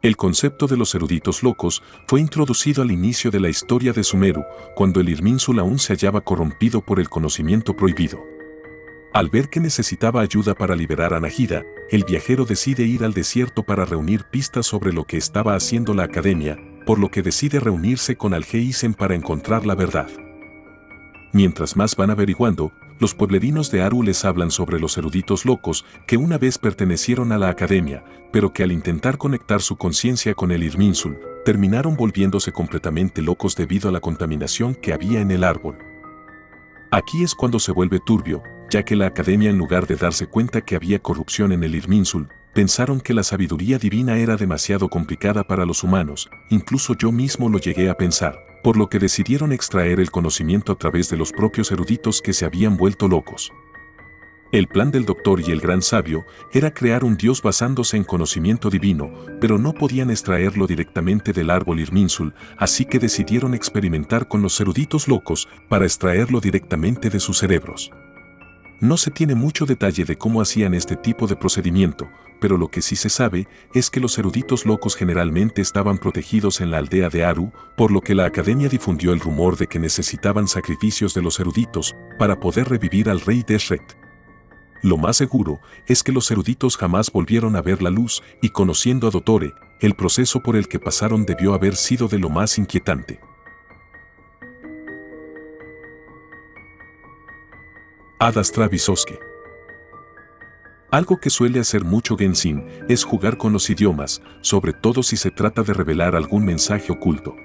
El concepto de los eruditos locos fue introducido al inicio de la historia de Sumeru, cuando el Irminsul aún se hallaba corrompido por el conocimiento prohibido. Al ver que necesitaba ayuda para liberar a Nahida, el viajero decide ir al desierto para reunir pistas sobre lo que estaba haciendo la academia, por lo que decide reunirse con Algeisen para encontrar la verdad. Mientras más van averiguando, los pueblerinos de Aru les hablan sobre los eruditos locos que una vez pertenecieron a la academia, pero que al intentar conectar su conciencia con el Irminsul, terminaron volviéndose completamente locos debido a la contaminación que había en el árbol. Aquí es cuando se vuelve turbio, ya que la academia, en lugar de darse cuenta que había corrupción en el Irminsul, pensaron que la sabiduría divina era demasiado complicada para los humanos, incluso yo mismo lo llegué a pensar, por lo que decidieron extraer el conocimiento a través de los propios eruditos que se habían vuelto locos. El plan del doctor y el gran sabio era crear un dios basándose en conocimiento divino, pero no podían extraerlo directamente del árbol Irminsul, así que decidieron experimentar con los eruditos locos para extraerlo directamente de sus cerebros. No se tiene mucho detalle de cómo hacían este tipo de procedimiento, pero lo que sí se sabe es que los eruditos locos generalmente estaban protegidos en la aldea de Aru, por lo que la academia difundió el rumor de que necesitaban sacrificios de los eruditos para poder revivir al rey Deshret. Lo más seguro es que los eruditos jamás volvieron a ver la luz y, conociendo a Dottore, el proceso por el que pasaron debió haber sido de lo más inquietante. Adastra Vysotsky. Algo que suele hacer mucho Genshin es jugar con los idiomas, sobre todo si se trata de revelar algún mensaje oculto.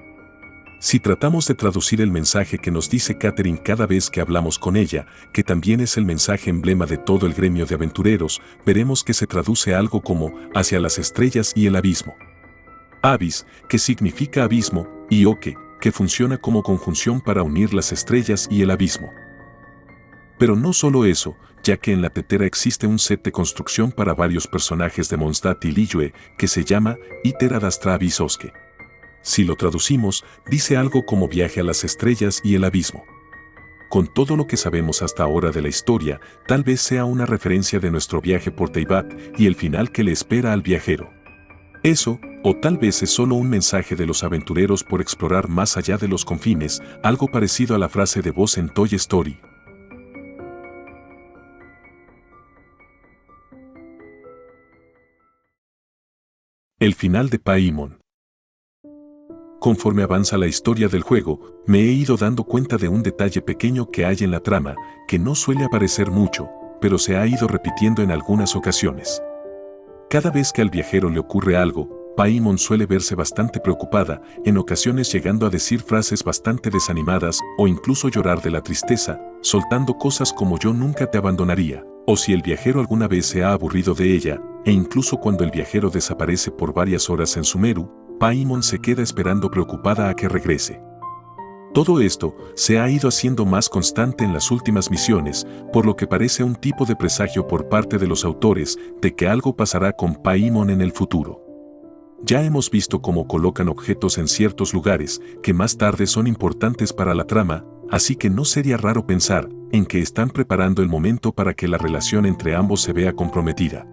Si tratamos de traducir el mensaje que nos dice Catherine cada vez que hablamos con ella, que también es el mensaje emblema de todo el gremio de aventureros, veremos que se traduce algo como hacia las estrellas y el abismo. Abyss, que significa abismo, y oke, que funciona como conjunción para unir las estrellas y el abismo. Pero no solo eso, ya que en la tetera existe un set de construcción para varios personajes de Mondstadt y Liyue, que se llama Iter ad Astra Abyssoske. Si lo traducimos, dice algo como viaje a las estrellas y el abismo. Con todo lo que sabemos hasta ahora de la historia, tal vez sea una referencia de nuestro viaje por Teyvat y el final que le espera al viajero. Eso, o tal vez es solo un mensaje de los aventureros por explorar más allá de los confines, algo parecido a la frase de Buzz en Toy Story. El final de Paimon. Conforme avanza la historia del juego, me he ido dando cuenta de un detalle pequeño que hay en la trama, que no suele aparecer mucho, pero se ha ido repitiendo en algunas ocasiones. Cada vez que al viajero le ocurre algo, Paimon suele verse bastante preocupada, en ocasiones llegando a decir frases bastante desanimadas o incluso llorar de la tristeza, soltando cosas como yo nunca te abandonaría, o si el viajero alguna vez se ha aburrido de ella, e incluso cuando el viajero desaparece por varias horas en Sumeru, Paimon se queda esperando preocupada a que regrese. Todo esto se ha ido haciendo más constante en las últimas misiones, por lo que parece un tipo de presagio por parte de los autores de que algo pasará con Paimon en el futuro. Ya hemos visto cómo colocan objetos en ciertos lugares que más tarde son importantes para la trama, así que no sería raro pensar en que están preparando el momento para que la relación entre ambos se vea comprometida.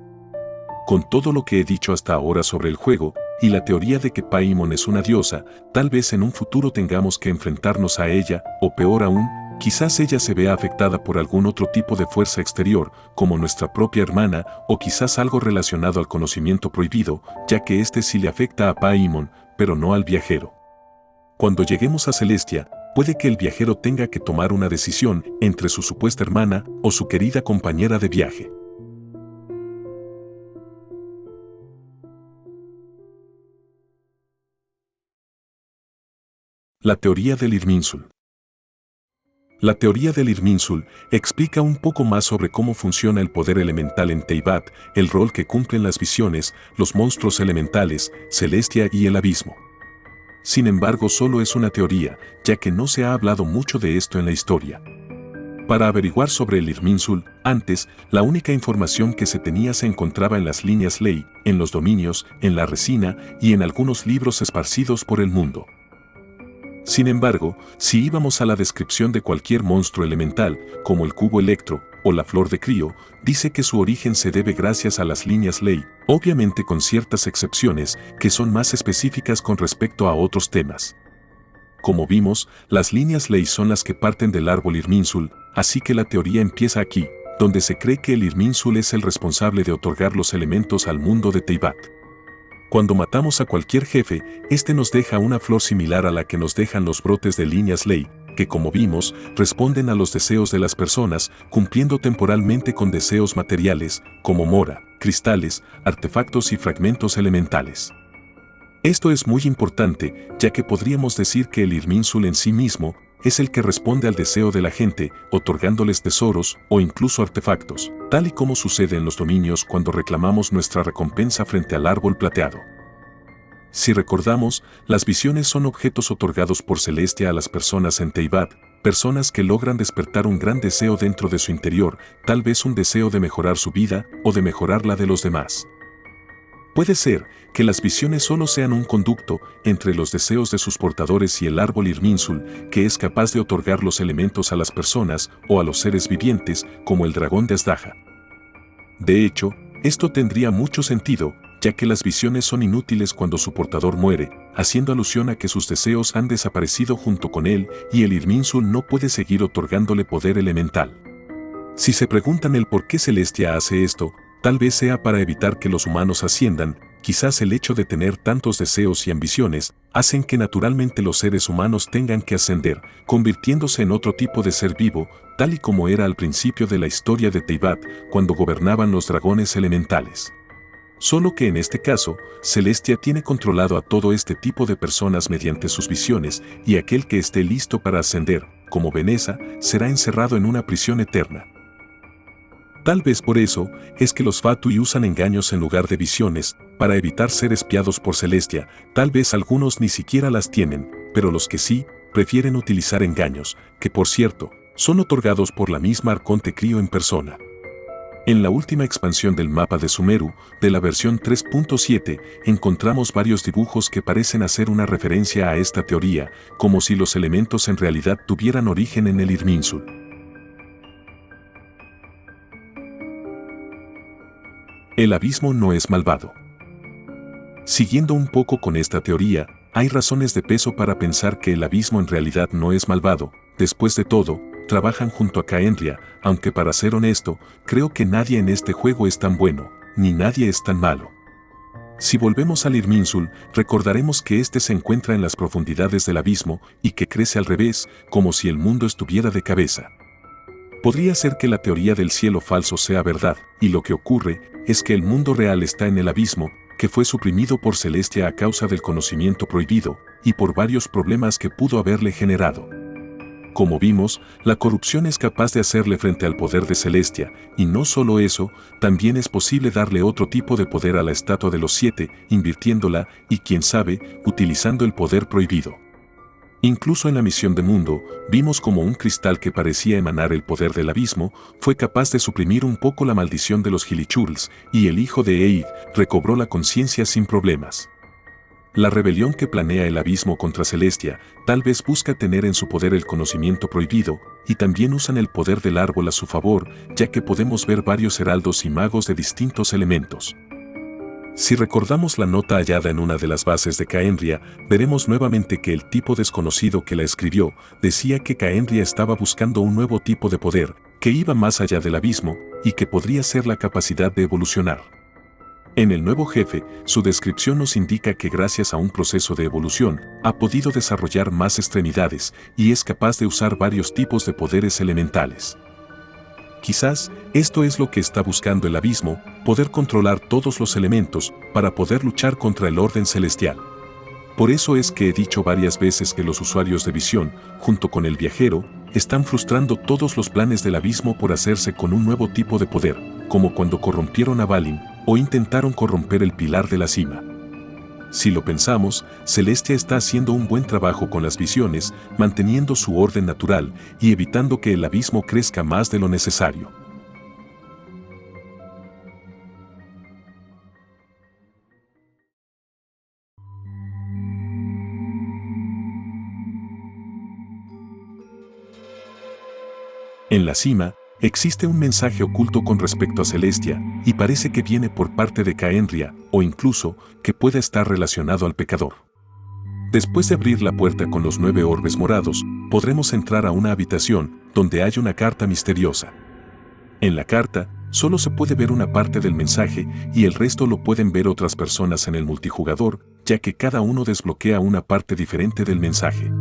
Con todo lo que he dicho hasta ahora sobre el juego, y la teoría de que Paimon es una diosa, tal vez en un futuro tengamos que enfrentarnos a ella, o peor aún, quizás ella se vea afectada por algún otro tipo de fuerza exterior, como nuestra propia hermana, o quizás algo relacionado al conocimiento prohibido, ya que este sí le afecta a Paimon, pero no al viajero. Cuando lleguemos a Celestia, puede que el viajero tenga que tomar una decisión entre su supuesta hermana o su querida compañera de viaje. La teoría del Irminsul. La teoría del Irminsul explica un poco más sobre cómo funciona el poder elemental en Teyvat, el rol que cumplen las visiones, los monstruos elementales, Celestia y el abismo. Sin embargo, solo es una teoría, ya que no se ha hablado mucho de esto en la historia. Para averiguar sobre el Irminsul, antes, la única información que se tenía se encontraba en las líneas ley, en los dominios, en la resina y en algunos libros esparcidos por el mundo. Sin embargo, si íbamos a la descripción de cualquier monstruo elemental, como el cubo electro o la flor de crío, dice que su origen se debe gracias a las líneas ley, obviamente con ciertas excepciones que son más específicas con respecto a otros temas. Como vimos, las líneas ley son las que parten del árbol Irminsul, así que la teoría empieza aquí, donde se cree que el Irminsul es el responsable de otorgar los elementos al mundo de Teyvat. Cuando matamos a cualquier jefe, este nos deja una flor similar a la que nos dejan los brotes de líneas ley, que como vimos, responden a los deseos de las personas, cumpliendo temporalmente con deseos materiales, como mora, cristales, artefactos y fragmentos elementales. Esto es muy importante, ya que podríamos decir que el Irminsul en sí mismo es el que responde al deseo de la gente, otorgándoles tesoros o incluso artefactos, tal y como sucede en los dominios cuando reclamamos nuestra recompensa frente al árbol plateado. Si recordamos, las visiones son objetos otorgados por Celestia a las personas en Teyvat, personas que logran despertar un gran deseo dentro de su interior, tal vez un deseo de mejorar su vida o de mejorar la de los demás. Puede ser que las visiones solo sean un conducto entre los deseos de sus portadores y el árbol Irminsul, que es capaz de otorgar los elementos a las personas o a los seres vivientes, como el dragón de Azdaja. De hecho, esto tendría mucho sentido, ya que las visiones son inútiles cuando su portador muere, haciendo alusión a que sus deseos han desaparecido junto con él y el Irminsul no puede seguir otorgándole poder elemental. Si se preguntan el por qué Celestia hace esto, tal vez sea para evitar que los humanos asciendan, quizás el hecho de tener tantos deseos y ambiciones hacen que naturalmente los seres humanos tengan que ascender, convirtiéndose en otro tipo de ser vivo, tal y como era al principio de la historia de Teyvat, cuando gobernaban los dragones elementales. Solo que en este caso, Celestia tiene controlado a todo este tipo de personas mediante sus visiones, y aquel que esté listo para ascender, como Veneza, será encerrado en una prisión eterna. Tal vez por eso es que los Fatui usan engaños en lugar de visiones, para evitar ser espiados por Celestia. Tal vez algunos ni siquiera las tienen, pero los que sí, prefieren utilizar engaños, que por cierto, son otorgados por la misma Arconte Crío en persona. En la última expansión del mapa de Sumeru, de la versión 3.7, encontramos varios dibujos que parecen hacer una referencia a esta teoría, como si los elementos en realidad tuvieran origen en el Irminsul. El abismo no es malvado. Siguiendo un poco con esta teoría, hay razones de peso para pensar que el abismo en realidad no es malvado. Después de todo, trabajan junto a Khaenri'ah, aunque para ser honesto, creo que nadie en este juego es tan bueno, ni nadie es tan malo. Si volvemos al Irminsul, recordaremos que este se encuentra en las profundidades del abismo y que crece al revés, como si el mundo estuviera de cabeza. Podría ser que la teoría del cielo falso sea verdad, y lo que ocurre es que el mundo real está en el abismo, que fue suprimido por Celestia a causa del conocimiento prohibido, y por varios problemas que pudo haberle generado. Como vimos, la corrupción es capaz de hacerle frente al poder de Celestia, y no solo eso, también es posible darle otro tipo de poder a la estatua de los 7, invirtiéndola, y quién sabe, utilizando el poder prohibido. Incluso en la misión de Mundo, vimos como un cristal que parecía emanar el poder del abismo, fue capaz de suprimir un poco la maldición de los Hilichurls, y el hijo de Eid recobró la conciencia sin problemas. La rebelión que planea el abismo contra Celestia, tal vez busca tener en su poder el conocimiento prohibido, y también usan el poder del árbol a su favor, ya que podemos ver varios heraldos y magos de distintos elementos. Si recordamos la nota hallada en una de las bases de Khaenri'ah, veremos nuevamente que el tipo desconocido que la escribió decía que Khaenri'ah estaba buscando un nuevo tipo de poder, que iba más allá del abismo, y que podría ser la capacidad de evolucionar. En el nuevo jefe, su descripción nos indica que gracias a un proceso de evolución, ha podido desarrollar más extremidades, y es capaz de usar varios tipos de poderes elementales. Quizás, esto es lo que está buscando el abismo, poder controlar todos los elementos, para poder luchar contra el orden celestial. Por eso es que he dicho varias veces que los usuarios de visión, junto con el viajero, están frustrando todos los planes del abismo por hacerse con un nuevo tipo de poder, como cuando corrompieron a Balin, o intentaron corromper el pilar de la cima. Si lo pensamos, Celestia está haciendo un buen trabajo con las visiones, manteniendo su orden natural y evitando que el abismo crezca más de lo necesario. En la cima, existe un mensaje oculto con respecto a Celestia, y parece que viene por parte de Khaenri'ah, o incluso, que pueda estar relacionado al pecador. Después de abrir la puerta con los 9 orbes morados, podremos entrar a una habitación, donde hay una carta misteriosa. En la carta, solo se puede ver una parte del mensaje, y el resto lo pueden ver otras personas en el multijugador, ya que cada uno desbloquea una parte diferente del mensaje.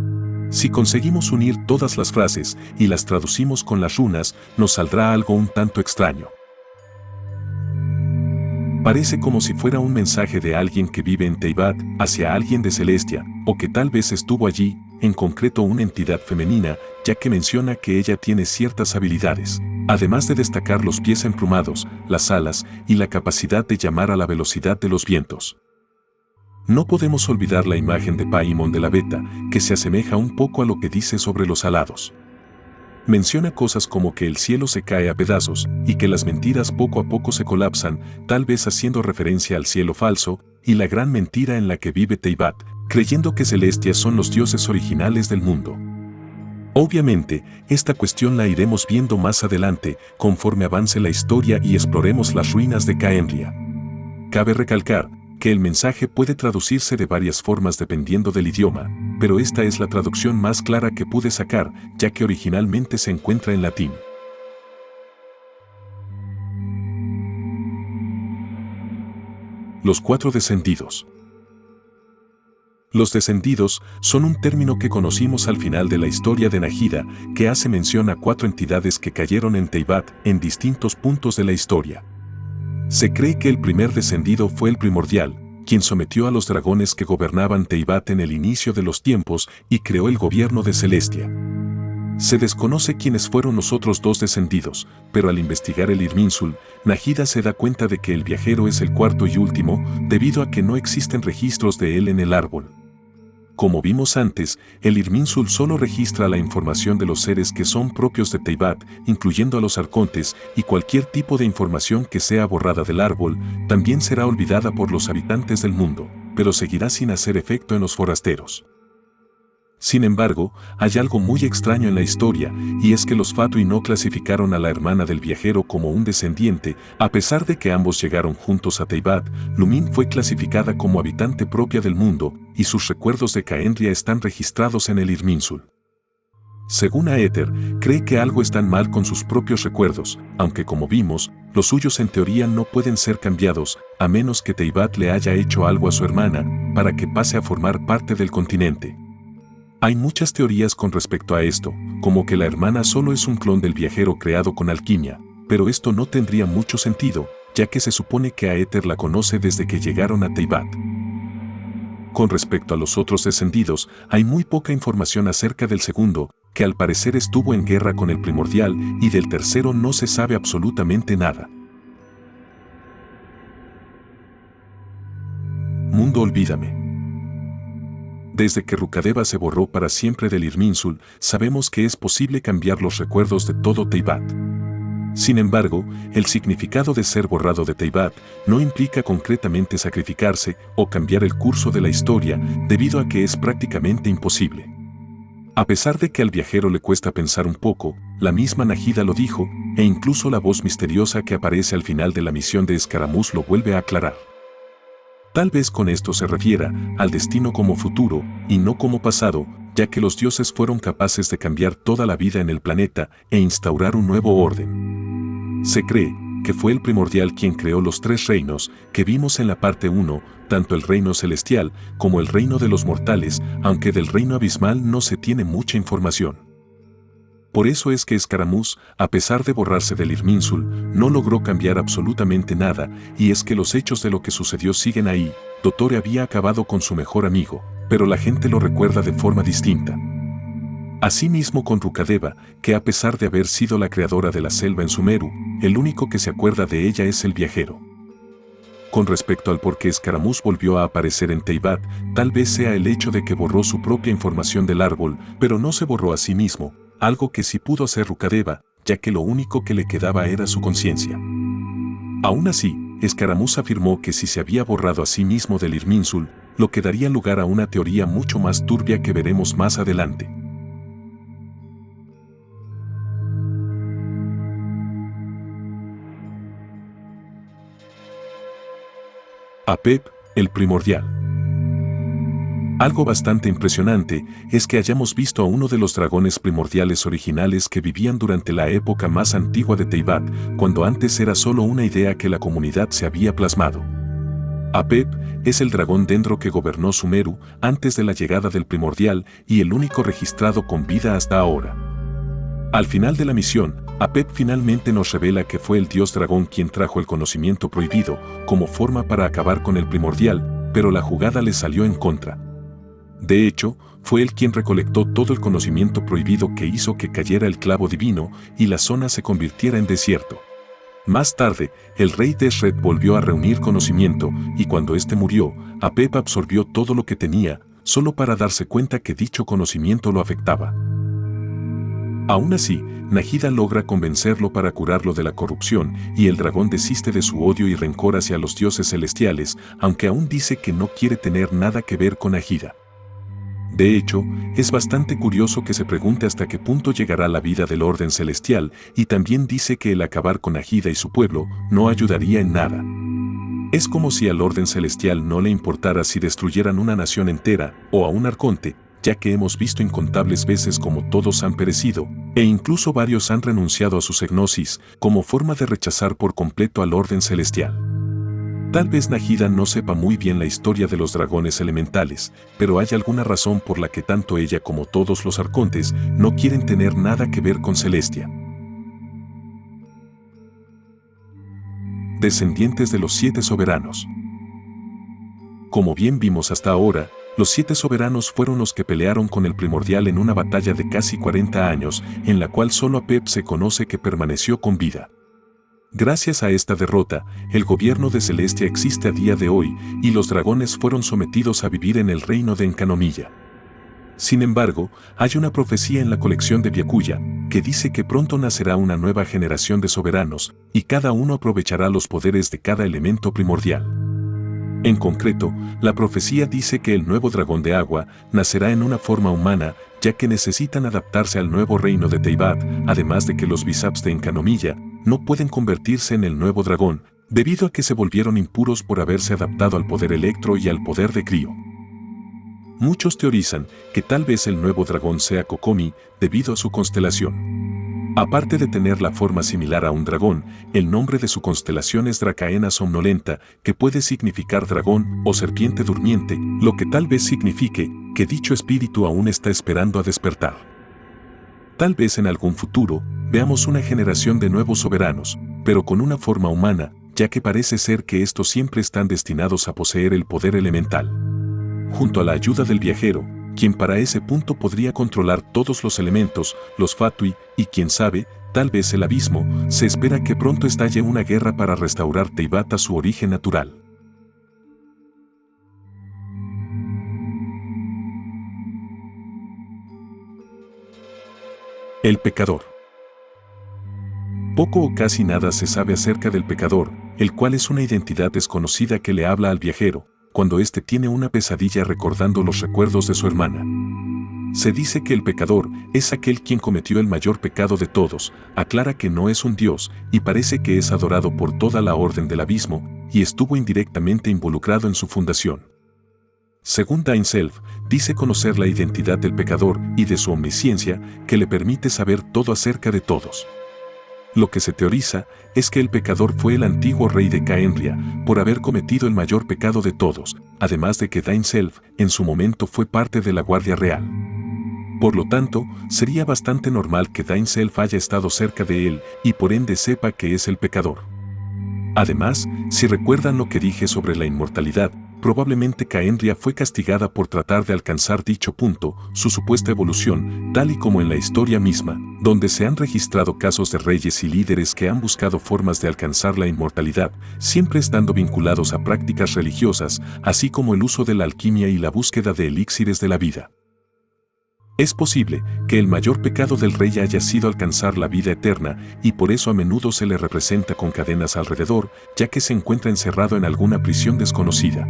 Si conseguimos unir todas las frases y las traducimos con las runas, nos saldrá algo un tanto extraño. Parece como si fuera un mensaje de alguien que vive en Teyvat hacia alguien de Celestia, o que tal vez estuvo allí, en concreto una entidad femenina, ya que menciona que ella tiene ciertas habilidades, además de destacar los pies emplumados, las alas y la capacidad de llamar a la velocidad de los vientos. No podemos olvidar la imagen de Paimon de la beta, que se asemeja un poco a lo que dice sobre los alados. Menciona cosas como que el cielo se cae a pedazos, y que las mentiras poco a poco se colapsan, tal vez haciendo referencia al cielo falso, y la gran mentira en la que vive Teyvat, creyendo que Celestia son los dioses originales del mundo. Obviamente, esta cuestión la iremos viendo más adelante, conforme avance la historia y exploremos las ruinas de Khaenri'ah. Cabe recalcar que el mensaje puede traducirse de varias formas dependiendo del idioma, pero esta es la traducción más clara que pude sacar, ya que originalmente se encuentra en latín. Los 4 descendidos. Los descendidos son un término que conocimos al final de la historia de Nahida, que hace mención a 4 entidades que cayeron en Teyvat en distintos puntos de la historia. Se cree que el primer descendido fue el primordial, quien sometió a los dragones que gobernaban Teyvat en el inicio de los tiempos y creó el gobierno de Celestia. Se desconoce quiénes fueron los otros dos descendidos, pero al investigar el Irminsul, Nahida se da cuenta de que el viajero es el cuarto y último, debido a que no existen registros de él en el árbol. Como vimos antes, el Irminsul solo registra la información de los seres que son propios de Teyvat, incluyendo a los arcontes, y cualquier tipo de información que sea borrada del árbol, también será olvidada por los habitantes del mundo, pero seguirá sin hacer efecto en los forasteros. Sin embargo, hay algo muy extraño en la historia, y es que los Fatui no clasificaron a la hermana del viajero como un descendiente, a pesar de que ambos llegaron juntos a Teyvat. Lumin fue clasificada como habitante propia del mundo, y sus recuerdos de Khaenri'ah están registrados en el Irminsul. Según Aether, cree que algo está mal con sus propios recuerdos, aunque como vimos, los suyos en teoría no pueden ser cambiados, a menos que Teyvat le haya hecho algo a su hermana, para que pase a formar parte del continente. Hay muchas teorías con respecto a esto, como que la hermana solo es un clon del viajero creado con alquimia, pero esto no tendría mucho sentido, ya que se supone que Aether la conoce desde que llegaron a Teyvat. Con respecto a los otros descendidos, hay muy poca información acerca del segundo, que al parecer estuvo en guerra con el primordial, y del tercero no se sabe absolutamente nada. Mundo olvídame. Desde que Rukkhadeva se borró para siempre del Irminsul, sabemos que es posible cambiar los recuerdos de todo Teyvat. Sin embargo, el significado de ser borrado de Teyvat no implica concretamente sacrificarse o cambiar el curso de la historia, debido a que es prácticamente imposible. A pesar de que al viajero le cuesta pensar un poco, la misma Nahida lo dijo, e incluso la voz misteriosa que aparece al final de la misión de Escaramuz lo vuelve a aclarar. Tal vez con esto se refiera al destino como futuro y no como pasado, ya que los dioses fueron capaces de cambiar toda la vida en el planeta e instaurar un nuevo orden. Se cree que fue el primordial quien creó los tres reinos que vimos en la parte 1, tanto el reino celestial como el reino de los mortales, aunque del reino abismal no se tiene mucha información. Por eso es que Escaramuz, a pesar de borrarse del Irminsul, no logró cambiar absolutamente nada, y es que los hechos de lo que sucedió siguen ahí. Dottore había acabado con su mejor amigo, pero la gente lo recuerda de forma distinta. Asimismo con Rukkhadeva, que a pesar de haber sido la creadora de la selva en Sumeru, el único que se acuerda de ella es el viajero. Con respecto al por qué Escaramuz volvió a aparecer en Teyvat, tal vez sea el hecho de que borró su propia información del árbol, pero no se borró a sí mismo, algo que sí pudo hacer Rukkhadeva, ya que lo único que le quedaba era su conciencia. Aún así, Escaramuz afirmó que si se había borrado a sí mismo del Irminsul, lo que daría lugar a una teoría mucho más turbia que veremos más adelante. Apep, el primordial. Algo bastante impresionante es que hayamos visto a uno de los dragones primordiales originales que vivían durante la época más antigua de Teyvat, cuando antes era solo una idea que la comunidad se había plasmado. Apep es el dragón dendro que gobernó Sumeru antes de la llegada del primordial y el único registrado con vida hasta ahora. Al final de la misión, Apep finalmente nos revela que fue el dios dragón quien trajo el conocimiento prohibido como forma para acabar con el primordial, pero la jugada le salió en contra. De hecho, fue él quien recolectó todo el conocimiento prohibido que hizo que cayera el clavo divino y la zona se convirtiera en desierto. Más tarde, el rey Deshret volvió a reunir conocimiento y cuando éste murió, Apep absorbió todo lo que tenía, solo para darse cuenta que dicho conocimiento lo afectaba. Aún así, Nahida logra convencerlo para curarlo de la corrupción y el dragón desiste de su odio y rencor hacia los dioses celestiales, aunque aún dice que no quiere tener nada que ver con Nahida. De hecho, es bastante curioso que se pregunte hasta qué punto llegará la vida del orden celestial y también dice que el acabar con Nahida y su pueblo no ayudaría en nada. Es como si al orden celestial no le importara si destruyeran una nación entera o a un arconte, ya que hemos visto incontables veces como todos han perecido, e incluso varios han renunciado a sus gnosis como forma de rechazar por completo al orden celestial. Tal vez Nahida no sepa muy bien la historia de los dragones elementales, pero hay alguna razón por la que tanto ella como todos los arcontes no quieren tener nada que ver con Celestia. descendientes de los 7 soberanos. Como bien vimos hasta ahora, los 7 soberanos fueron los que pelearon con el primordial en una batalla de casi 40 años, en la cual solo Apep se conoce que permaneció con vida. Gracias a esta derrota, el gobierno de Celestia existe a día de hoy, y los dragones fueron sometidos a vivir en el reino de Enkanomiya. Sin embargo, hay una profecía en la colección de Byakuya, que dice que pronto nacerá una nueva generación de soberanos, y cada uno aprovechará los poderes de cada elemento primordial. En concreto, la profecía dice que el nuevo dragón de agua nacerá en una forma humana, ya que necesitan adaptarse al nuevo reino de Teyvat, además de que los Bisaps de Enkanomiya no pueden convertirse en el nuevo dragón, debido a que se volvieron impuros por haberse adaptado al poder Electro y al poder de Crío. Muchos teorizan que tal vez el nuevo dragón sea Kokomi debido a su constelación. Aparte de tener la forma similar a un dragón, el nombre de su constelación es Dracaena Somnolenta, que puede significar dragón o serpiente durmiente, lo que tal vez signifique que dicho espíritu aún está esperando a despertar. Tal vez en algún futuro veamos una generación de nuevos soberanos, pero con una forma humana, ya que parece ser que estos siempre están destinados a poseer el poder elemental. Junto a la ayuda del viajero, quien para ese punto podría controlar todos los elementos, los Fatui, y quién sabe, tal vez el abismo, se espera que pronto estalle una guerra para restaurar Teyvat a su origen natural. El pecador. Poco o casi nada se sabe acerca del pecador, el cual es una identidad desconocida que le habla al viajero, cuando éste tiene una pesadilla recordando los recuerdos de su hermana. Se dice que el pecador es aquel quien cometió el mayor pecado de todos, aclara que no es un dios y parece que es adorado por toda la orden del abismo y estuvo indirectamente involucrado en su fundación. Según Dain Self, dice conocer la identidad del pecador y de su omnisciencia que le permite saber todo acerca de todos. Lo que se teoriza es que el pecador fue el antiguo rey de Caenria por haber cometido el mayor pecado de todos, además de que Dain Self en su momento fue parte de la Guardia Real. Por lo tanto, sería bastante normal que Dain Self haya estado cerca de él y por ende sepa que es el pecador. Además, si recuerdan lo que dije sobre la inmortalidad, probablemente Caenria fue castigada por tratar de alcanzar dicho punto, su supuesta evolución, tal y como en la historia misma, donde se han registrado casos de reyes y líderes que han buscado formas de alcanzar la inmortalidad, siempre estando vinculados a prácticas religiosas, así como el uso de la alquimia y la búsqueda de elixires de la vida. Es posible que el mayor pecado del rey haya sido alcanzar la vida eterna y por eso a menudo se le representa con cadenas alrededor, ya que se encuentra encerrado en alguna prisión desconocida.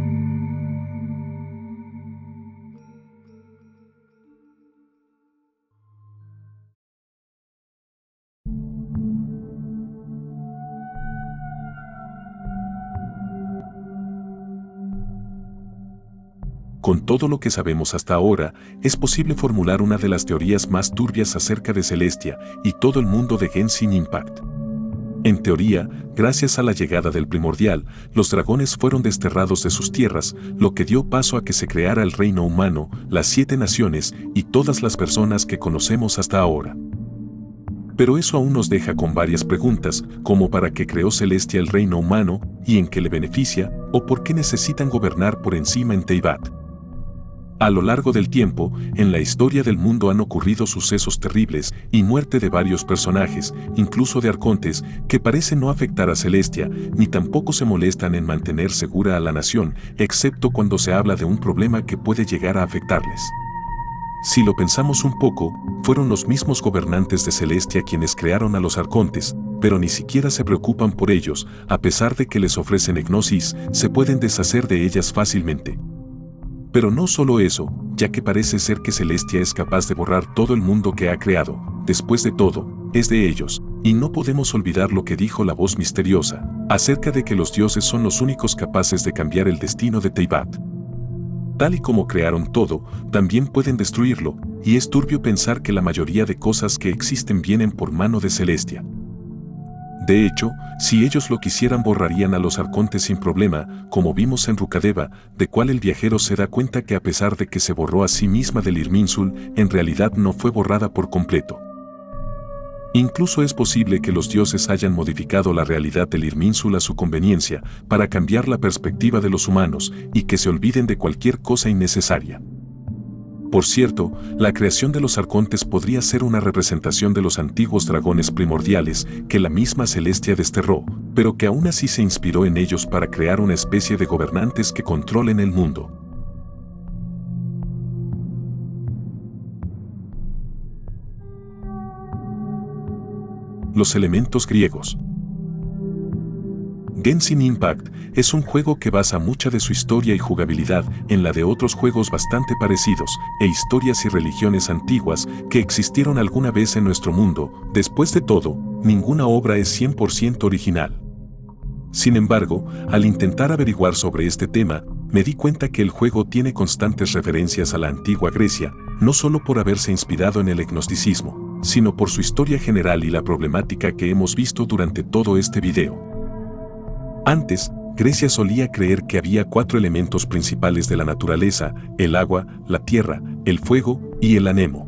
Con todo lo que sabemos hasta ahora, es posible formular una de las teorías más turbias acerca de Celestia y todo el mundo de Genshin Impact. En teoría, gracias a la llegada del primordial, los dragones fueron desterrados de sus tierras, lo que dio paso a que se creara el reino humano, las 7 naciones y todas las personas que conocemos hasta ahora. Pero eso aún nos deja con varias preguntas, como para qué creó Celestia el reino humano y en qué le beneficia, o por qué necesitan gobernar por encima en Teyvat. A lo largo del tiempo, en la historia del mundo han ocurrido sucesos terribles y muerte de varios personajes, incluso de arcontes, que parecen no afectar a Celestia, ni tampoco se molestan en mantener segura a la nación, excepto cuando se habla de un problema que puede llegar a afectarles. Si lo pensamos un poco, fueron los mismos gobernantes de Celestia quienes crearon a los arcontes, pero ni siquiera se preocupan por ellos, a pesar de que les ofrecen hipnosis, se pueden deshacer de ellas fácilmente. Pero no solo eso, ya que parece ser que Celestia es capaz de borrar todo el mundo que ha creado, después de todo, es de ellos, y no podemos olvidar lo que dijo la voz misteriosa, acerca de que los dioses son los únicos capaces de cambiar el destino de Teyvat. Tal y como crearon todo, también pueden destruirlo, y es turbio pensar que la mayoría de cosas que existen vienen por mano de Celestia. De hecho, si ellos lo quisieran borrarían a los arcontes sin problema, como vimos en Rukkhadeva, de cual el viajero se da cuenta que a pesar de que se borró a sí misma del Irminsul, en realidad no fue borrada por completo. Incluso es posible que los dioses hayan modificado la realidad del Irminsul a su conveniencia para cambiar la perspectiva de los humanos y que se olviden de cualquier cosa innecesaria. Por cierto, la creación de los arcontes podría ser una representación de los antiguos dragones primordiales que la misma Celestia desterró, pero que aún así se inspiró en ellos para crear una especie de gobernantes que controlen el mundo. Los elementos griegos. Genshin Impact es un juego que basa mucha de su historia y jugabilidad en la de otros juegos bastante parecidos e historias y religiones antiguas que existieron alguna vez en nuestro mundo. Después de todo, ninguna obra es 100% original. Sin embargo, al intentar averiguar sobre este tema, me di cuenta que el juego tiene constantes referencias a la antigua Grecia, no solo por haberse inspirado en el gnosticismo, sino por su historia general y la problemática que hemos visto durante todo este video. Antes, Grecia solía creer que había 4 elementos principales de la naturaleza: el agua, la tierra, el fuego y el anemo.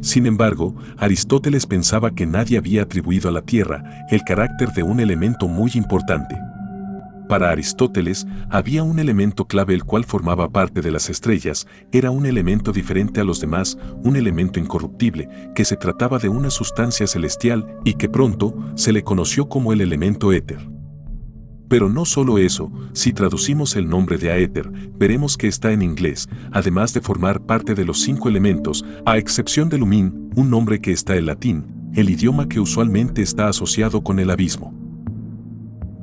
Sin embargo, Aristóteles pensaba que nadie había atribuido a la tierra el carácter de un elemento muy importante. Para Aristóteles, había un elemento clave el cual formaba parte de las estrellas, era un elemento diferente a los demás, un elemento incorruptible, que se trataba de una sustancia celestial y que pronto se le conoció como el elemento éter. Pero no solo eso, si traducimos el nombre de Aether, veremos que está en inglés, además de formar parte de los 5 elementos, a excepción de Lumin, un nombre que está en latín, el idioma que usualmente está asociado con el abismo.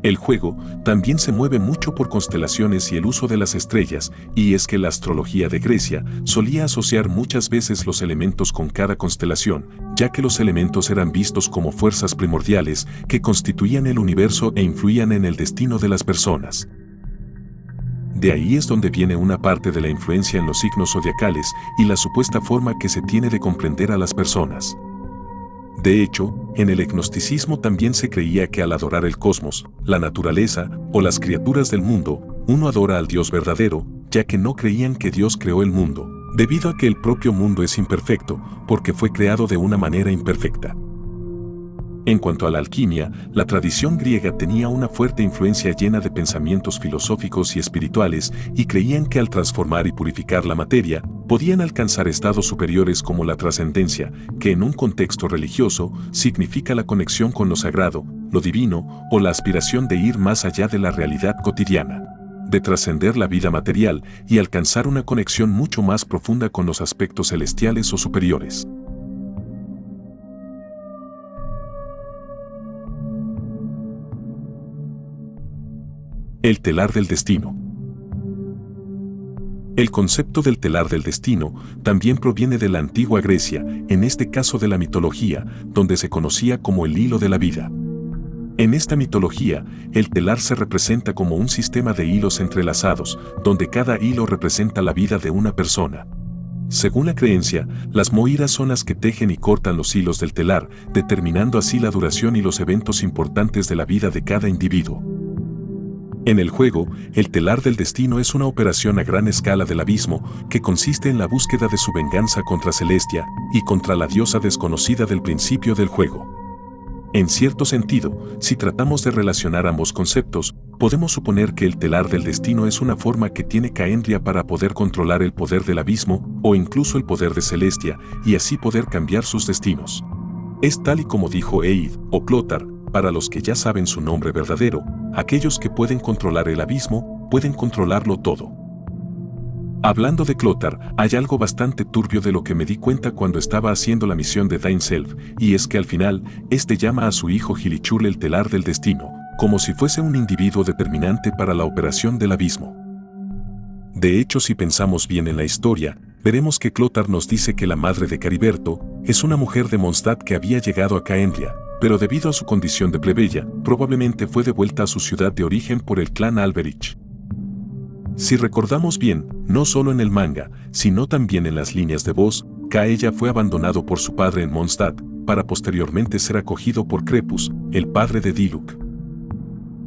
El juego también se mueve mucho por constelaciones y el uso de las estrellas, y es que la astrología de Grecia solía asociar muchas veces los elementos con cada constelación, ya que los elementos eran vistos como fuerzas primordiales que constituían el universo e influían en el destino de las personas. De ahí es donde viene una parte de la influencia en los signos zodiacales y la supuesta forma que se tiene de comprender a las personas. De hecho, en el gnosticismo también se creía que al adorar el cosmos, la naturaleza o las criaturas del mundo, uno adora al Dios verdadero, ya que no creían que Dios creó el mundo, debido a que el propio mundo es imperfecto, porque fue creado de una manera imperfecta. En cuanto a la alquimia, la tradición griega tenía una fuerte influencia llena de pensamientos filosóficos y espirituales, y creían que al transformar y purificar la materia, podían alcanzar estados superiores como la trascendencia, que en un contexto religioso significa la conexión con lo sagrado, lo divino, o la aspiración de ir más allá de la realidad cotidiana, de trascender la vida material y alcanzar una conexión mucho más profunda con los aspectos celestiales o superiores. El telar del destino. El concepto del telar del destino también proviene de la antigua Grecia, en este caso de la mitología, donde se conocía como el hilo de la vida. En esta mitología, el telar se representa como un sistema de hilos entrelazados, donde cada hilo representa la vida de una persona. Según la creencia, las moiras son las que tejen y cortan los hilos del telar, determinando así la duración y los eventos importantes de la vida de cada individuo. En el juego, el telar del destino es una operación a gran escala del abismo que consiste en la búsqueda de su venganza contra Celestia y contra la diosa desconocida del principio del juego. En cierto sentido, si tratamos de relacionar ambos conceptos, podemos suponer que el telar del destino es una forma que tiene Caendria para poder controlar el poder del abismo o incluso el poder de Celestia y así poder cambiar sus destinos. Es tal y como dijo Eid o Clothar, para los que ya saben su nombre verdadero, aquellos que pueden controlar el abismo, pueden controlarlo todo. Hablando de Clothar, hay algo bastante turbio de lo que me di cuenta cuando estaba haciendo la misión de Dain Self, y es que al final, este llama a su hijo Hilichurl el telar del destino, como si fuese un individuo determinante para la operación del abismo. De hecho, si pensamos bien en la historia, veremos que Clothar nos dice que la madre de Cariberto es una mujer de Mondstadt que había llegado a Caendria, pero debido a su condición de plebeya, probablemente fue devuelta a su ciudad de origen por el clan Alberich. Si recordamos bien, no solo en el manga, sino también en las líneas de voz, Caella fue abandonado por su padre en Mondstadt, para posteriormente ser acogido por Crepus, el padre de Diluc.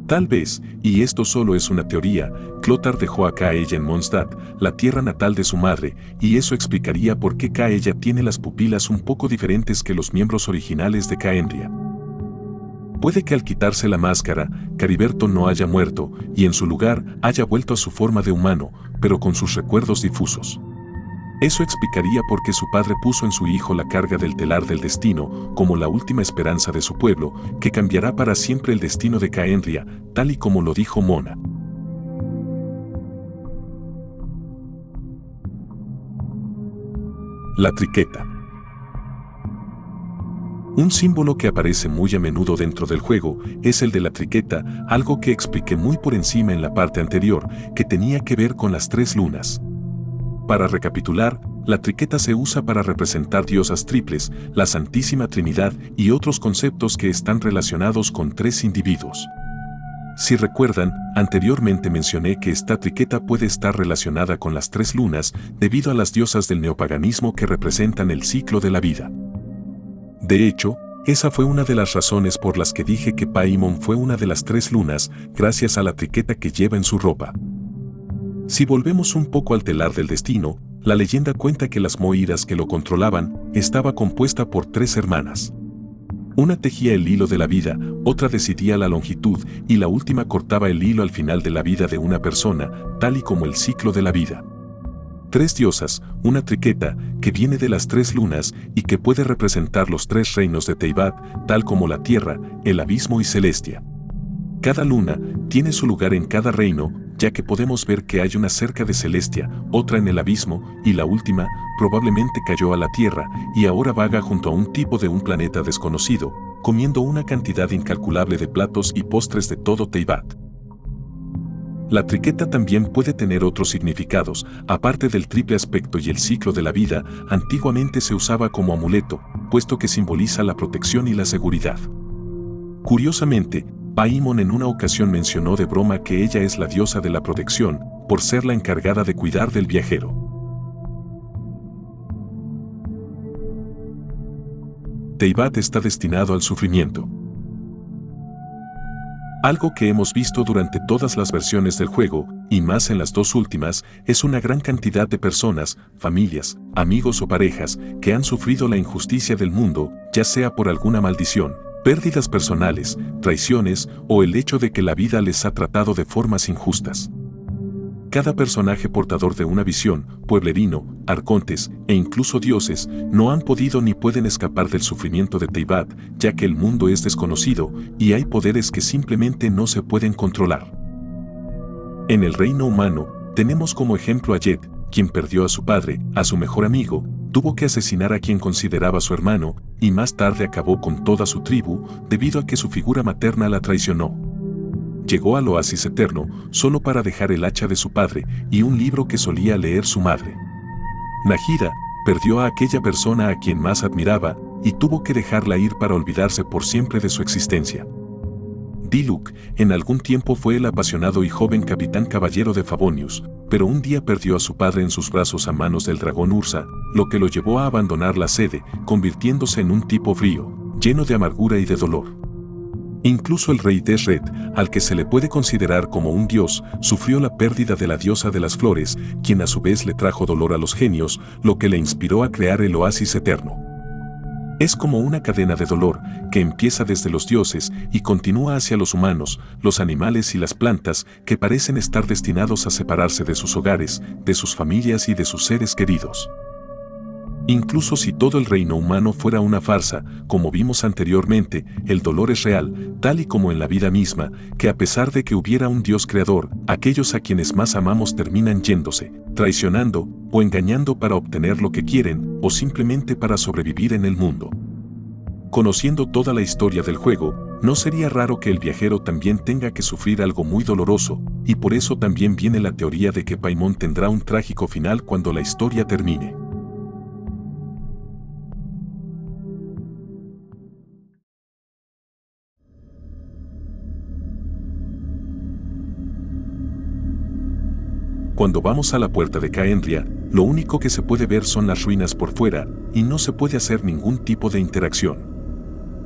Tal vez, y esto solo es una teoría, Clothar dejó a Caella en Mondstadt, la tierra natal de su madre, y eso explicaría por qué Caella tiene las pupilas un poco diferentes que los miembros originales de Caendria. Puede que al quitarse la máscara, Cariberto no haya muerto, y en su lugar haya vuelto a su forma de humano, pero con sus recuerdos difusos. Eso explicaría por qué su padre puso en su hijo la carga del telar del destino, como la última esperanza de su pueblo, que cambiará para siempre el destino de Caendria, tal y como lo dijo Mona. La triqueta. Un símbolo que aparece muy a menudo dentro del juego es el de la triqueta, algo que expliqué muy por encima en la parte anterior, que tenía que ver con las 3 lunas. Para recapitular, la triqueta se usa para representar diosas triples, la Santísima Trinidad y otros conceptos que están relacionados con 3 individuos. Si recuerdan, anteriormente mencioné que esta triqueta puede estar relacionada con las 3 lunas debido a las diosas del neopaganismo que representan el ciclo de la vida. De hecho, esa fue una de las razones por las que dije que Paimon fue una de las 3 lunas, gracias a la triqueta que lleva en su ropa. Si volvemos un poco al telar del destino, la leyenda cuenta que las moiras que lo controlaban estaba compuesta por 3 hermanas. Una tejía el hilo de la vida, otra decidía la longitud y la última cortaba el hilo al final de la vida de una persona, tal y como el ciclo de la vida. 3 diosas, una triqueta, que viene de las 3 lunas y que puede representar los 3 reinos de Teyvat, tal como la tierra, el abismo y Celestia. Cada luna tiene su lugar en cada reino, ya que podemos ver que hay una cerca de Celestia, otra en el abismo, y la última probablemente cayó a la tierra y ahora vaga junto a un tipo de un planeta desconocido, comiendo una cantidad incalculable de platos y postres de todo Teyvat. La triqueta también puede tener otros significados, aparte del triple aspecto y el ciclo de la vida, antiguamente se usaba como amuleto, puesto que simboliza la protección y la seguridad. Curiosamente, Paimon en una ocasión mencionó de broma que ella es la diosa de la protección, por ser la encargada de cuidar del viajero. Teyvat está destinado al sufrimiento. Algo que hemos visto durante todas las versiones del juego, y más en las 2 últimas, es una gran cantidad de personas, familias, amigos o parejas, que han sufrido la injusticia del mundo, ya sea por alguna maldición, pérdidas personales, traiciones o el hecho de que la vida les ha tratado de formas injustas. Cada personaje portador de una visión, pueblerino, arcontes e incluso dioses, no han podido ni pueden escapar del sufrimiento de Teyvat, ya que el mundo es desconocido y hay poderes que simplemente no se pueden controlar. En el reino humano, tenemos como ejemplo a Jet, quien perdió a su padre, a su mejor amigo, tuvo que asesinar a quien consideraba su hermano, y más tarde acabó con toda su tribu debido a que su figura materna la traicionó. Llegó al oasis eterno solo para dejar el hacha de su padre y un libro que solía leer su madre. Nahida perdió a aquella persona a quien más admiraba y tuvo que dejarla ir para olvidarse por siempre de su existencia. Diluc en algún tiempo fue el apasionado y joven capitán caballero de Favonius, pero un día perdió a su padre en sus brazos a manos del dragón Ursa, lo que lo llevó a abandonar la sede, convirtiéndose en un tipo frío, lleno de amargura y de dolor. Incluso el rey Desred, al que se le puede considerar como un dios, sufrió la pérdida de la diosa de las flores, quien a su vez le trajo dolor a los genios, lo que le inspiró a crear el oasis eterno. Es como una cadena de dolor que empieza desde los dioses y continúa hacia los humanos, los animales y las plantas que parecen estar destinados a separarse de sus hogares, de sus familias y de sus seres queridos. Incluso si todo el reino humano fuera una farsa, como vimos anteriormente, el dolor es real, tal y como en la vida misma, que a pesar de que hubiera un Dios creador, aquellos a quienes más amamos terminan yéndose, traicionando o engañando para obtener lo que quieren o simplemente para sobrevivir en el mundo. Conociendo toda la historia del juego, no sería raro que el viajero también tenga que sufrir algo muy doloroso, y por eso también viene la teoría de que Paimon tendrá un trágico final cuando la historia termine. Cuando vamos a la puerta de Caendria, lo único que se puede ver son las ruinas por fuera, y no se puede hacer ningún tipo de interacción.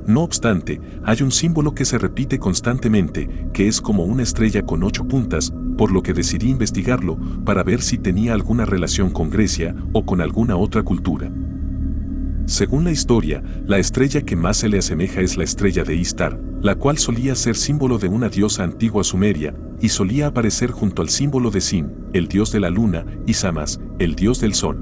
No obstante, hay un símbolo que se repite constantemente, que es como una estrella con 8 puntas, por lo que decidí investigarlo para ver si tenía alguna relación con Grecia o con alguna otra cultura. Según la historia, la estrella que más se le asemeja es la estrella de Istar, la cual solía ser símbolo de una diosa antigua sumeria, y solía aparecer junto al símbolo de Sin, el dios de la luna, y Samas, el dios del sol.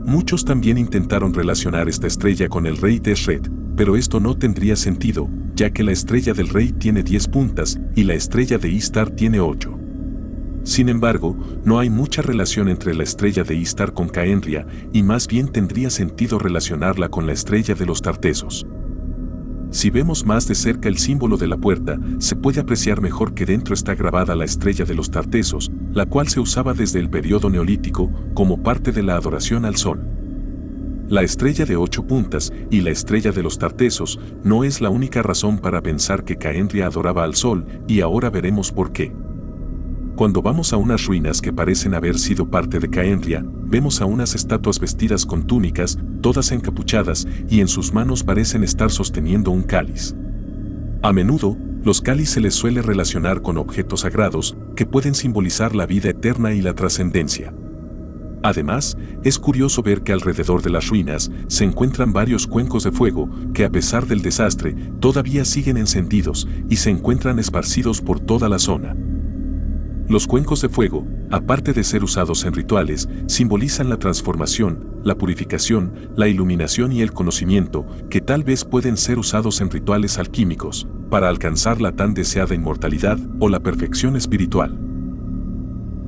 Muchos también intentaron relacionar esta estrella con el rey Teshret, pero esto no tendría sentido, ya que la estrella del rey tiene 10 puntas y la estrella de Istar tiene 8. Sin embargo, no hay mucha relación entre la estrella de Istar con Caendria, y más bien tendría sentido relacionarla con la estrella de los Tartesos. Si vemos más de cerca el símbolo de la puerta, se puede apreciar mejor que dentro está grabada la estrella de los Tartesos, la cual se usaba desde el periodo neolítico como parte de la adoración al sol. La estrella de 8 puntas y la estrella de los Tartesos no es la única razón para pensar que Caendria adoraba al sol, y ahora veremos por qué. Cuando vamos a unas ruinas que parecen haber sido parte de Caendria, vemos a unas estatuas vestidas con túnicas, todas encapuchadas, y en sus manos parecen estar sosteniendo un cáliz. A menudo, los cáliz se les suele relacionar con objetos sagrados que pueden simbolizar la vida eterna y la trascendencia. Además, es curioso ver que alrededor de las ruinas se encuentran varios cuencos de fuego que, a pesar del desastre, todavía siguen encendidos y se encuentran esparcidos por toda la zona. Los cuencos de fuego, aparte de ser usados en rituales, simbolizan la transformación, la purificación, la iluminación y el conocimiento, que tal vez pueden ser usados en rituales alquímicos, para alcanzar la tan deseada inmortalidad o la perfección espiritual.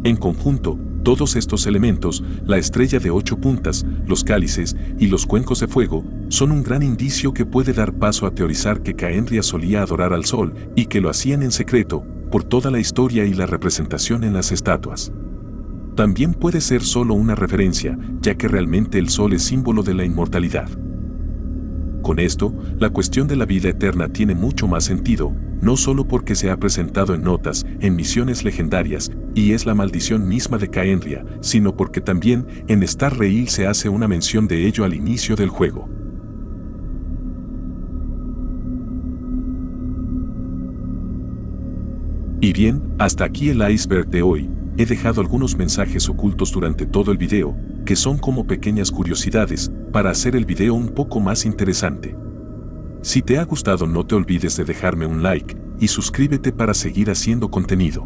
En conjunto, todos estos elementos, la estrella de 8 puntas, los cálices y los cuencos de fuego, son un gran indicio que puede dar paso a teorizar que Caendria solía adorar al sol y que lo hacían en secreto, por toda la historia y la representación en las estatuas. También puede ser solo una referencia, ya que realmente el sol es símbolo de la inmortalidad. Con esto, la cuestión de la vida eterna tiene mucho más sentido, no solo porque se ha presentado en notas, en misiones legendarias, y es la maldición misma de Caendria, sino porque también en Star Rail se hace una mención de ello al inicio del juego. Y bien, hasta aquí el iceberg de hoy. He dejado algunos mensajes ocultos durante todo el video, que son como pequeñas curiosidades, para hacer el video un poco más interesante. Si te ha gustado, no te olvides de dejarme un like y suscríbete para seguir haciendo contenido.